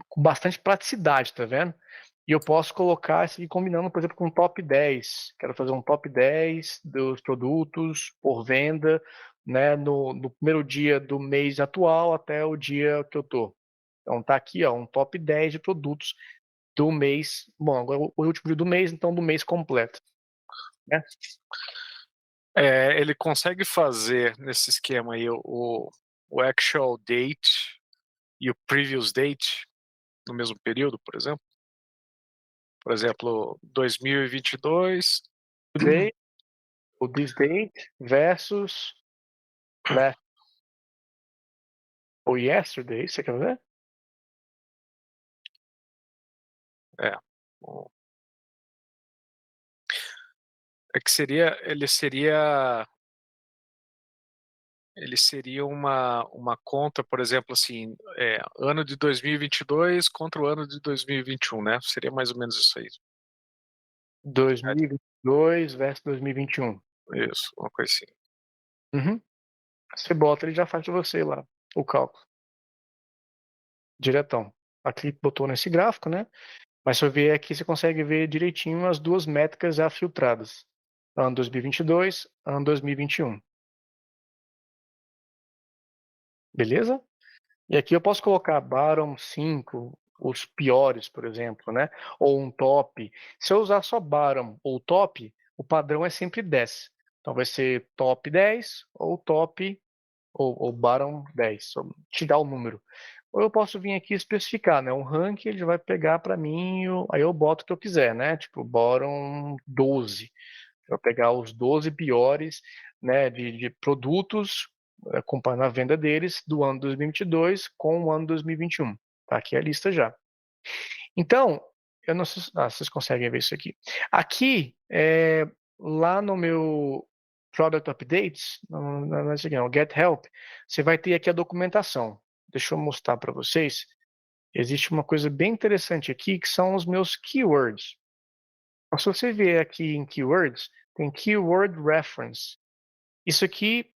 com bastante praticidade, tá vendo? E eu posso colocar isso aqui combinando, por exemplo, com um top 10. Quero fazer um top 10 dos produtos por venda, né, no primeiro dia do mês atual até o dia que eu tô. Então tá aqui, ó, um top 10 de produtos do mês. Bom, agora o último dia do mês, então do mês completo. Né? Ele consegue fazer nesse esquema aí o actual date e o previous date no mesmo período, por exemplo? Por exemplo, 2022. Today, o this date versus last ou yesterday, você quer ver? É que ele seria uma conta, por exemplo, assim, ano de 2022 contra o ano de 2021, né? Seria mais ou menos isso aí. 2022 versus 2021. Isso, uma coisa assim. Uhum. Você bota, ele já faz de você lá o cálculo. Diretão. Aqui botou nesse gráfico, né? Mas se eu ver aqui, você consegue ver direitinho as duas métricas já filtradas. Ano 2022, ano 2021. Beleza? E aqui eu posso colocar bottom 5, os piores, por exemplo, né? Ou um top. Se eu usar só bottom ou top, o padrão é sempre 10. Então vai ser top 10 ou top ou bottom 10, só te dá o número. Ou eu posso vir aqui especificar, né? Um rank ele vai pegar para mim, aí eu boto o que eu quiser, né? Tipo, bottom 12. Eu vou pegar os 12 piores, né, de produtos, comparando a venda deles do ano 2022 com o ano 2021. Tá aqui a lista já. Então, eu não sei, vocês conseguem ver isso aqui. Aqui, lá no meu Product Updates, não é isso aqui não, Get Help, você vai ter aqui a documentação. Deixa eu mostrar para vocês. Existe uma coisa bem interessante aqui, que são os meus keywords. Então, se você vier aqui em Keywords, tem Keyword Reference. Isso aqui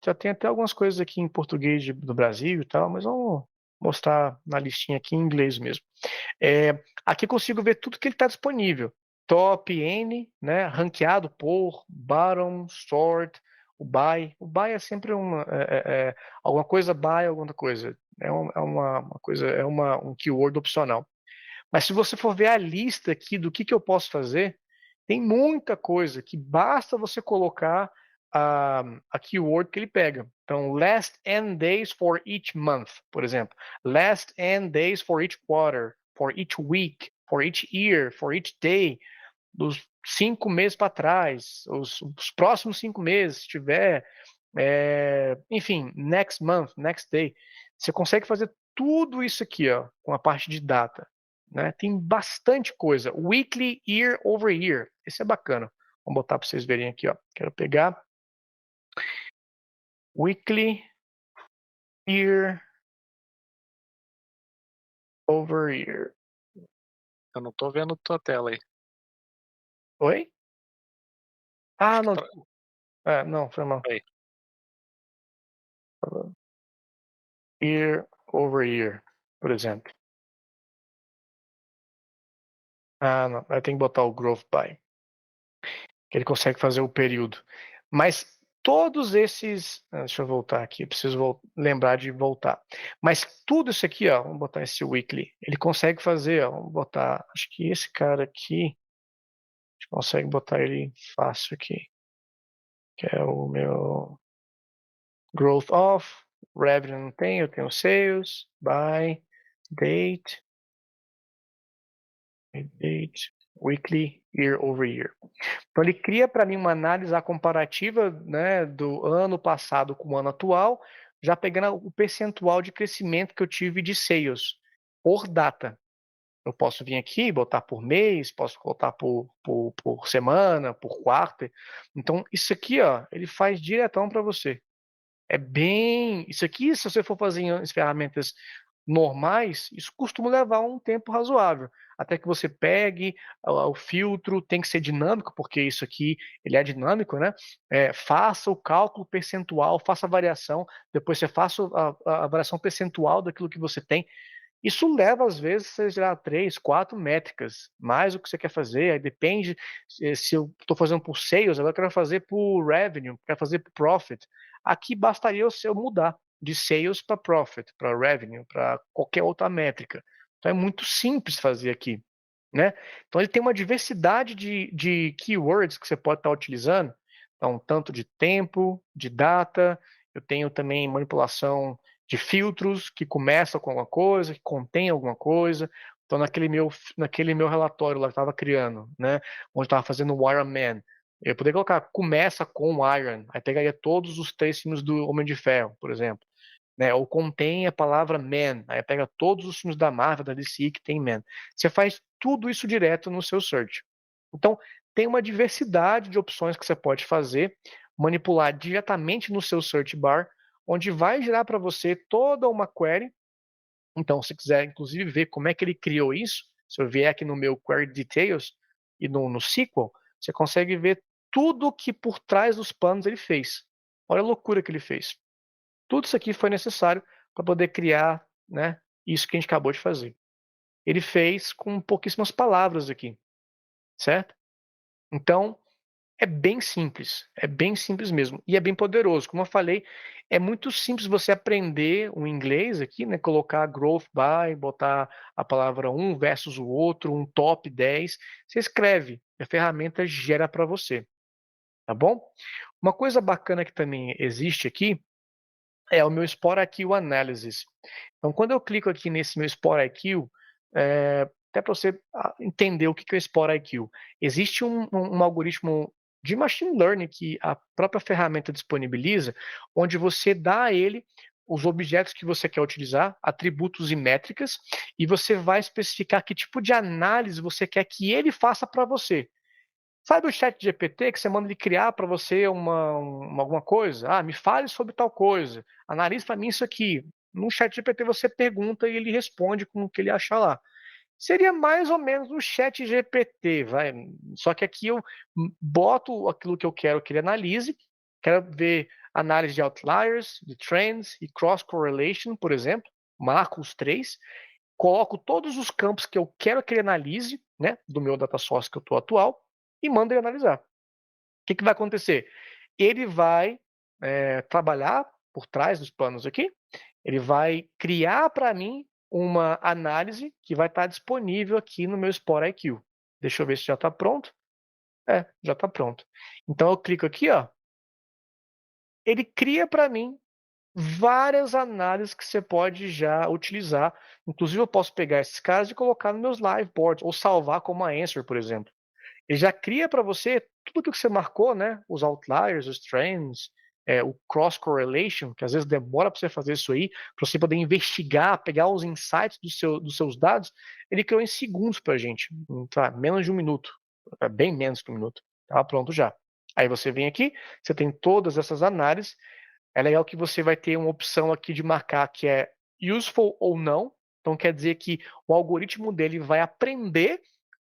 já tem até algumas coisas aqui em português do Brasil e tal, mas vamos mostrar na listinha aqui em inglês mesmo. Aqui eu consigo ver tudo que ele está disponível. Top, N, né, ranqueado por, bottom, sort, o buy. O buy é sempre alguma coisa buy, alguma coisa. Um keyword opcional. Mas se você for ver a lista aqui do que eu posso fazer, tem muita coisa que basta você colocar a keyword que ele pega. Então, last n days for each month, por exemplo. Last n days for each quarter, for each week, for each year, for each day. Dos 5 meses para trás, os próximos 5 meses, se tiver, enfim, next month, next day. Você consegue fazer tudo isso aqui, ó, com a parte de data. Né? Tem bastante coisa. Weekly, year over year. Esse é bacana. Vamos botar para vocês verem aqui. Ó. Quero pegar weekly, year over year. Eu não tô vendo tua tela aí. Oi? Ah, Acho não. que Não, foi mal. Aí. Year over year, por exemplo. Ah, não. Eu tenho que botar o growth by. Que ele consegue fazer o período. Mas todos esses. Deixa eu voltar aqui. Eu preciso lembrar de voltar. Mas tudo isso aqui, ó. Vamos botar esse weekly. Ele consegue fazer, ó. Vamos botar. Acho que esse cara aqui. A gente consegue botar ele fácil aqui. Que é o meu. Growth off. Revenue não tem. Eu tenho sales. By. Date. Date. Weekly, year over year. Então ele cria para mim uma análise comparativa, né, do ano passado com o ano atual, já pegando o percentual de crescimento que eu tive de sales por data. Eu posso vir aqui, botar por mês, posso botar por semana, por quarto. Então isso aqui, ó, ele faz diretão para você. Isso aqui, se você for fazer em ferramentas normais, isso costuma levar um tempo razoável, até que você pegue o filtro, tem que ser dinâmico, porque isso aqui ele é dinâmico, né? Faça o cálculo percentual, faça a variação, depois você faça a variação percentual daquilo que você tem. Isso leva, às vezes, a gerar 3, 4 métricas, mais o que você quer fazer, aí depende se eu estou fazendo por sales, agora eu quero fazer por revenue, quero fazer por profit. Aqui bastaria eu mudar de sales para profit, para revenue, para qualquer outra métrica. Então é muito simples fazer aqui. Né? Então ele tem uma diversidade de keywords que você pode estar utilizando, então tanto de tempo, de data, eu tenho também manipulação de filtros que começam com alguma coisa, que contém alguma coisa. Então naquele meu relatório lá que eu estava criando, né, onde estava fazendo o Iron Man, eu poderia colocar começa com Iron, aí pegaria todos os 3 filmes do Homem de Ferro, por exemplo. Né, ou contém a palavra Man, aí pega todos os filmes da Marvel, da DC que tem Man. Você faz tudo isso direto no seu search. Então, tem uma diversidade de opções que você pode fazer, manipular diretamente no seu search bar, onde vai gerar para você toda uma query. Então, se quiser, inclusive, ver como é que ele criou isso, se eu vier aqui no meu Query Details e no SQL, você consegue ver tudo que por trás dos panos ele fez. Olha a loucura que ele fez. Tudo isso aqui foi necessário para poder criar, né, isso que a gente acabou de fazer. Ele fez com pouquíssimas palavras aqui, certo? Então, é bem simples mesmo, e é bem poderoso. Como eu falei, é muito simples você aprender o inglês aqui, né, colocar growth by, botar a palavra um versus o outro, um top 10, você escreve, a ferramenta gera para você, tá bom? Uma coisa bacana que também existe aqui, é o meu Spot IQ Analysis. Então, quando eu clico aqui nesse meu Spot IQ, até para você entender o que é o Spot IQ, existe um algoritmo de machine learning que a própria ferramenta disponibiliza, onde você dá a ele os objetos que você quer utilizar, atributos e métricas, e você vai especificar que tipo de análise você quer que ele faça para você. Sabe o chat GPT que você manda ele criar para você alguma coisa? Ah, me fale sobre tal coisa. Analise para mim isso aqui. No chat GPT você pergunta e ele responde com o que ele achar lá. Seria mais ou menos um chat GPT, vai. Só que aqui eu boto aquilo que eu quero que ele analise. Quero ver análise de outliers, de trends e cross correlation, por exemplo. Marco os três. Coloco todos os campos que eu quero que ele analise, né, do meu data source que eu estou atual, e mando ele analisar. O que vai acontecer? Ele vai trabalhar por trás dos panos aqui. Ele vai criar para mim uma análise que vai estar disponível aqui no meu Spot IQ. Deixa eu ver se já está pronto. Já está pronto. Então eu clico aqui, ó. Ele cria para mim várias análises que você pode já utilizar. Inclusive eu posso pegar esses caras e colocar nos meus live boards ou salvar como a answer, por exemplo. Ele já cria para você tudo o que você marcou, né? Os outliers, os trends, o cross correlation, que às vezes demora para você fazer isso aí, para você poder investigar, pegar os insights dos seus dados. Ele criou em segundos para a gente, tá? Menos de um minuto, bem menos que um minuto. Tá pronto já. Aí você vem aqui, você tem todas essas análises. É legal que você vai ter uma opção aqui de marcar que é useful ou não. Então quer dizer que o algoritmo dele vai aprender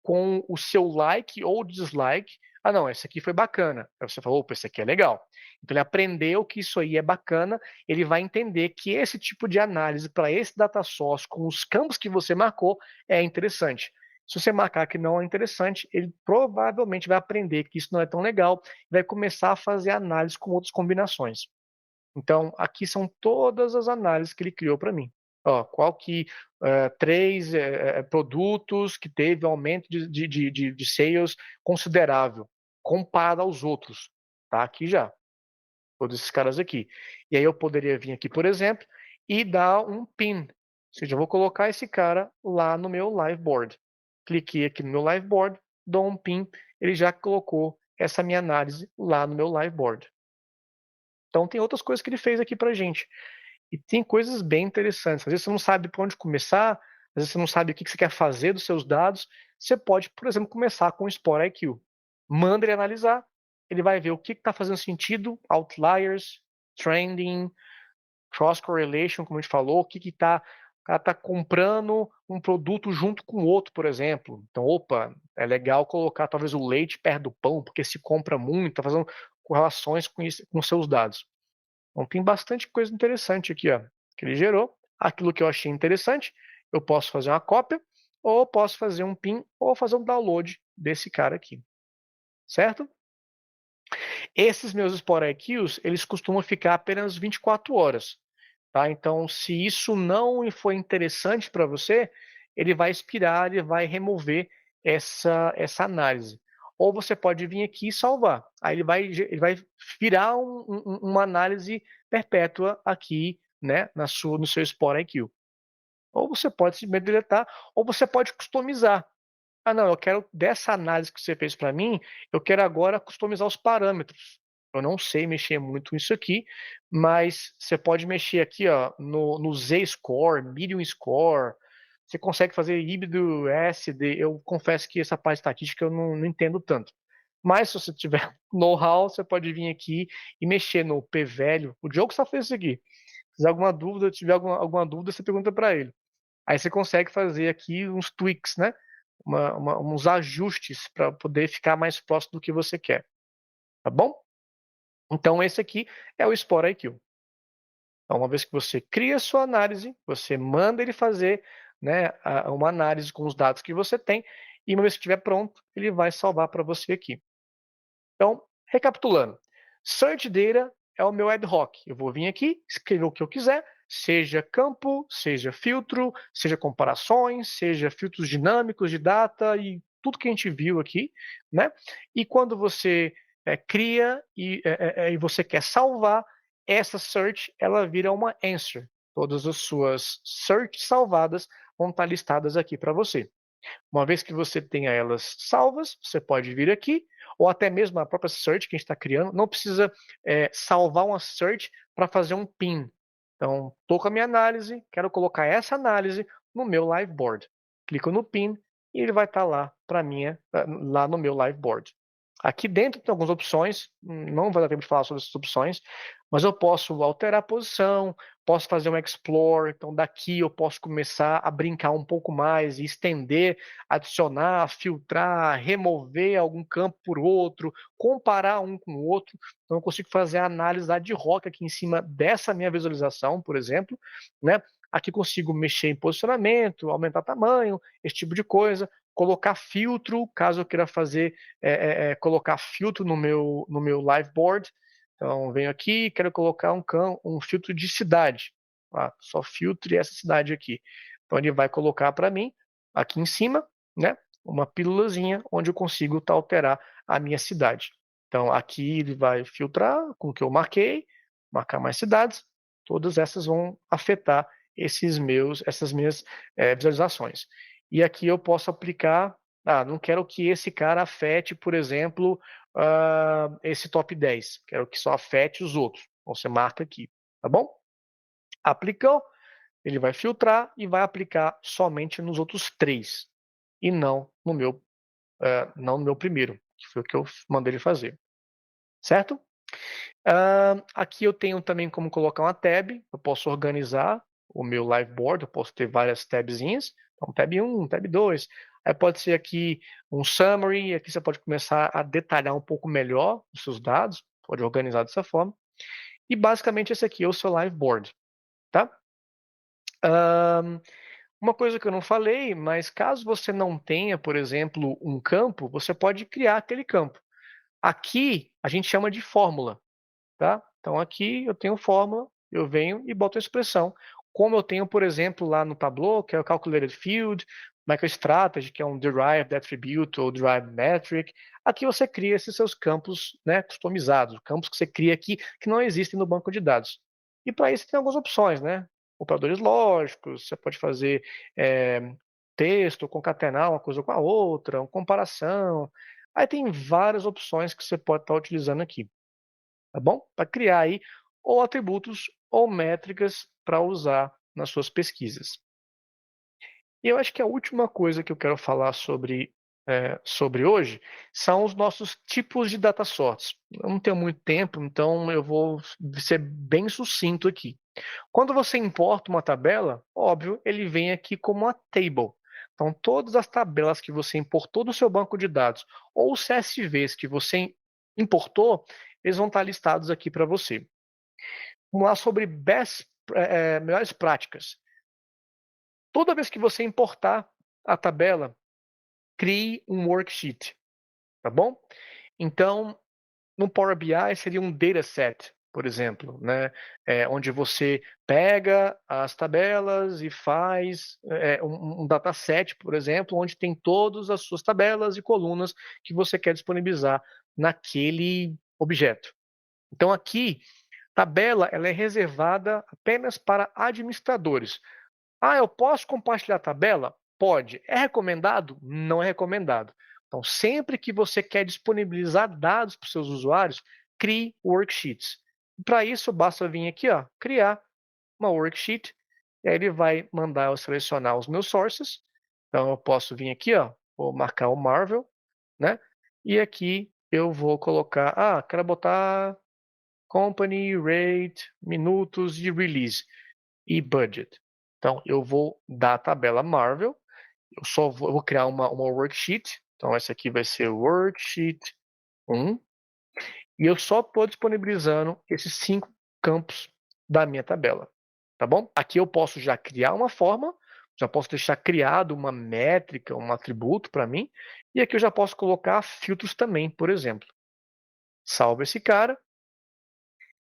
com o seu like ou dislike. Ah, não, esse aqui foi bacana. Aí você falou, opa, esse aqui é legal. Então ele aprendeu que isso aí é bacana, ele vai entender que esse tipo de análise para esse data source com os campos que você marcou é interessante. Se você marcar que não é interessante, ele provavelmente vai aprender que isso não é tão legal e vai começar a fazer análise com outras combinações. Então, aqui são todas as análises que ele criou para mim. Ó, qual que três produtos que teve aumento de sales considerável comparado aos outros. Tá aqui já. Todos esses caras aqui. E aí eu poderia vir aqui, por exemplo, e dar um pin. Ou seja, eu vou colocar esse cara lá no meu live board. Cliquei aqui no meu live board, dou um pin, ele já colocou essa minha análise lá no meu live board. Então tem outras coisas que ele fez aqui pra gente. E tem coisas bem interessantes. Às vezes você não sabe por onde começar, às vezes você não sabe o que você quer fazer dos seus dados. Você pode, por exemplo, começar com o Spot IQ. Manda ele analisar, ele vai ver o que está fazendo sentido, outliers, trending, cross correlation, como a gente falou, o cara está comprando um produto junto com o outro, por exemplo. Então, opa, é legal colocar talvez o leite perto do pão, porque se compra muito, está fazendo correlações com seus dados. Então tem bastante coisa interessante aqui, ó, que ele gerou. Aquilo que eu achei interessante, eu posso fazer uma cópia, ou posso fazer um pin, ou fazer um download desse cara aqui. Certo? Esses meus Spot IQs, eles costumam ficar apenas 24 horas. Tá? Então, se isso não for interessante para você, ele vai expirar, ele vai remover essa análise. Ou você pode vir aqui e salvar. Aí ele vai virar uma análise perpétua aqui, né, no seu Spot IQ. Ou você pode simplesmente deletar, ou você pode customizar. Ah, não, eu quero dessa análise que você fez para mim, eu quero agora customizar os parâmetros. Eu não sei mexer muito nisso aqui, mas você pode mexer aqui ó, no Z-score, medium score, você consegue fazer híbrido SD. Eu confesso que essa parte estatística eu não entendo tanto. Mas se você tiver know-how, você pode vir aqui e mexer no p-value. O Diogo só fez isso aqui. Se tiver alguma dúvida, alguma dúvida, você pergunta para ele. Aí você consegue fazer aqui uns tweaks, né? Uns ajustes para poder ficar mais próximo do que você quer. Tá bom? Então esse aqui é o Spot IQ. Então, uma vez que você cria a sua análise, você manda ele fazer, né, uma análise com os dados que você tem, e uma vez que estiver pronto, ele vai salvar para você aqui. Então, recapitulando, Search Data é o meu ad hoc. Eu vou vir aqui, escrever o que eu quiser, seja campo, seja filtro, seja comparações, seja filtros dinâmicos de data e tudo que a gente viu aqui, né? E quando você cria e você quer salvar, essa search ela vira uma answer. Todas as suas search salvadas vão estar listadas aqui para você. Uma vez que você tenha elas salvas, você pode vir aqui, ou até mesmo a própria search que a gente está criando. Não precisa salvar uma search para fazer um pin. Então, estou com a minha análise, quero colocar essa análise no meu Liveboard. Clico no pin e ele vai estar lá lá no meu Liveboard. Aqui dentro tem algumas opções, não vai dar tempo de falar sobre essas opções, mas eu posso alterar a posição, posso fazer um explore, então daqui eu posso começar a brincar um pouco mais e estender, adicionar, filtrar, remover algum campo por outro, comparar um com o outro. Então eu consigo fazer a análise ad hoc aqui em cima dessa minha visualização, por exemplo, né? Aqui consigo mexer em posicionamento, aumentar tamanho, esse tipo de coisa, colocar filtro, caso eu queira fazer, colocar filtro no meu Liveboard. Então, venho aqui, quero colocar um filtro de cidade. Só filtre essa cidade aqui. Então, ele vai colocar para mim, aqui em cima, né, uma pílulazinha onde eu consigo alterar a minha cidade. Então, aqui ele vai filtrar com o que eu marquei, marcar mais cidades. Todas essas vão afetar essas minhas visualizações. E aqui eu posso aplicar, não quero que esse cara afete, por exemplo, esse top 10. Quero que só afete os outros. Então, você marca aqui, tá bom? Aplicou, ele vai filtrar e vai aplicar somente nos outros 3 e não no meu primeiro, que foi o que eu mandei ele fazer. Certo? Aqui eu tenho também como colocar uma tab, eu posso organizar o meu Liveboard, eu posso ter várias tabzinhas, então tab 1, tab 2, aí pode ser aqui um summary, aqui você pode começar a detalhar um pouco melhor os seus dados, pode organizar dessa forma, e basicamente esse aqui é o seu Liveboard, tá? Uma coisa que eu não falei, mas caso você não tenha, por exemplo, um campo, você pode criar aquele campo. Aqui a gente chama de fórmula, tá? Então aqui eu tenho fórmula, eu venho e boto a expressão. Como eu tenho, por exemplo, lá no Tableau, que é o Calculated Field, MicroStrategy, que é um Derived Attribute ou Derived Metric, aqui você cria esses seus campos, né, customizados, campos que você cria aqui que não existem no banco de dados. E para isso tem algumas opções, né? Operadores lógicos, você pode fazer texto, concatenar uma coisa com a outra, uma comparação. Aí tem várias opções que você pode estar utilizando aqui, tá bom? Para criar aí ou atributos ou métricas para usar nas suas pesquisas. E eu acho que a última coisa que eu quero falar sobre hoje são os nossos tipos de data source. Eu não tenho muito tempo, então eu vou ser bem sucinto aqui. Quando você importa uma tabela, óbvio, ele vem aqui como uma table. Então, todas as tabelas que você importou do seu banco de dados ou os CSVs que você importou, eles vão estar listados aqui para você. Vamos lá sobre melhores práticas. Toda vez que você importar a tabela, crie um worksheet, tá bom? Então, no Power BI seria um dataset, por exemplo, né? Onde você pega as tabelas e faz um dataset, por exemplo, onde tem todas as suas tabelas e colunas que você quer disponibilizar naquele objeto. Então aqui, tabela ela é reservada apenas para administradores. Eu posso compartilhar a tabela? Pode. É recomendado? Não é recomendado. Então, sempre que você quer disponibilizar dados para os seus usuários, crie worksheets. Para isso, basta vir aqui, criar uma worksheet, e aí ele vai mandar eu selecionar os meus sources. Então, eu posso vir aqui, vou marcar o Marvel, né? E aqui eu vou colocar, quero botar company, rate, minutos e release e budget. Então, eu vou dar a tabela Marvel, eu vou criar uma worksheet, então essa aqui vai ser worksheet 1, e eu só estou disponibilizando esses 5 campos da minha tabela, tá bom? Aqui eu posso já criar uma forma, já posso deixar criado uma métrica, um atributo para mim, e aqui eu já posso colocar filtros também, por exemplo. Salvo esse cara,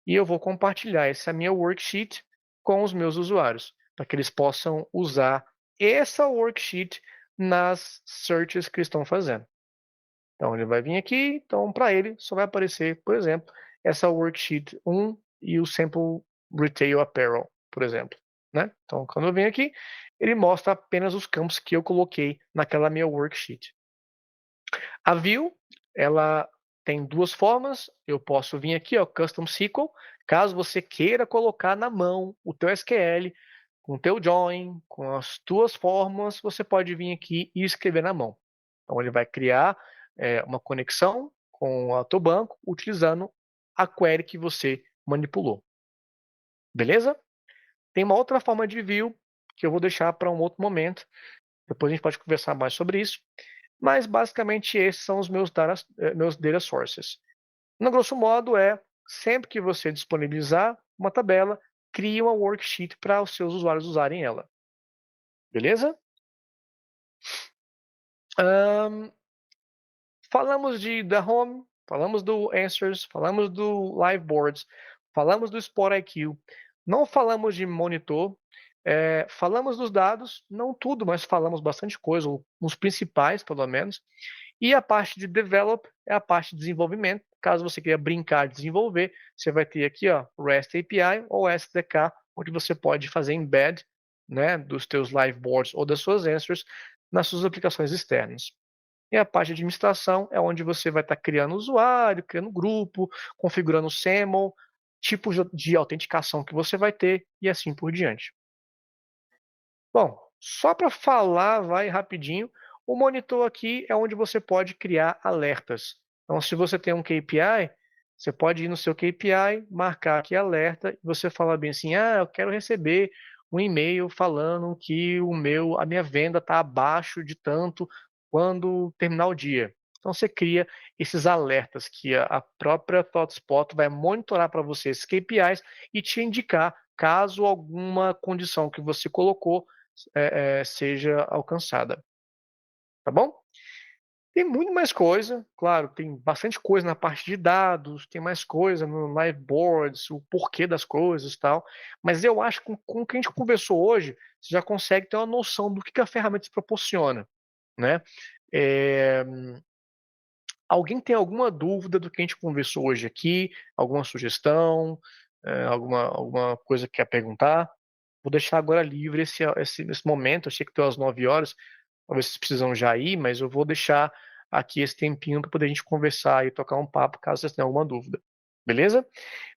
e eu vou compartilhar essa minha worksheet com os meus usuários, para que eles possam usar essa worksheet nas searches que estão fazendo. Então ele vai vir aqui, então para ele só vai aparecer, por exemplo, essa worksheet 1 e o sample retail apparel, por exemplo, né? Então quando eu venho aqui, ele mostra apenas os campos que eu coloquei naquela minha worksheet. A view, ela tem duas formas. Eu posso vir aqui, Custom SQL, Caso você queira colocar na mão o teu SQL, com o teu join, com as tuas fórmulas, você pode vir aqui e escrever na mão. Então ele vai criar uma conexão com o teu banco utilizando a query que você manipulou. Beleza? Tem uma outra forma de view que eu vou deixar para um outro momento. Depois a gente pode conversar mais sobre isso. Mas basicamente esses são os meus data sources. No grosso modo sempre que você disponibilizar uma tabela, crie uma worksheet para os seus usuários usarem ela. Beleza? Falamos da Home, falamos do Answers, falamos do Live Boards, falamos do Spot IQ, não falamos de monitor, falamos dos dados, não tudo, mas falamos bastante coisa, os principais pelo menos. E a parte de Develop é a parte de desenvolvimento. Caso você queira brincar de desenvolver, você vai ter aqui REST API ou SDK, onde você pode fazer embed, né, dos teus Live Boards ou das suas Answers nas suas aplicações externas. E a parte de administração é onde você vai estar criando usuário, criando grupo, configurando o SAML, tipos de autenticação que você vai ter e assim por diante. Bom, só para falar, vai rapidinho, o monitor aqui é onde você pode criar alertas. Então, se você tem um KPI, você pode ir no seu KPI, marcar aqui alerta, e você fala bem assim, eu quero receber um e-mail falando que a minha venda está abaixo de tanto quando terminar o dia. Então você cria esses alertas que a própria ThoughtSpot vai monitorar para você esses KPIs e te indicar caso alguma condição que você colocou seja alcançada. Tá bom? Tem muito mais coisa, claro, tem bastante coisa na parte de dados, tem mais coisa no Live Boards, o porquê das coisas e tal, mas eu acho que com o que a gente conversou hoje, você já consegue ter uma noção do que a ferramenta te proporciona, né? Alguém tem alguma dúvida do que a gente conversou hoje aqui? Alguma sugestão? Alguma coisa que quer perguntar? Vou deixar agora livre esse momento, eu sei que tem às 9 horas, talvez vocês precisam já ir, mas eu vou deixar aqui esse tempinho para poder a gente conversar e tocar um papo, caso vocês tenham alguma dúvida. Beleza?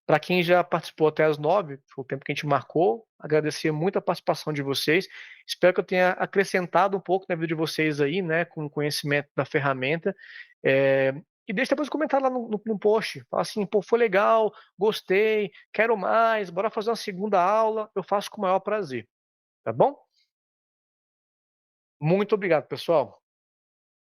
Para quem já participou até às 9, foi o tempo que a gente marcou, agradecer muito a participação de vocês. Espero que eu tenha acrescentado um pouco na vida de vocês aí, né, com o conhecimento da ferramenta. E deixa depois um comentário lá no post. Fala assim, pô, foi legal, gostei, quero mais, bora fazer uma segunda aula. Eu faço com o maior prazer. Tá bom? Muito obrigado, pessoal.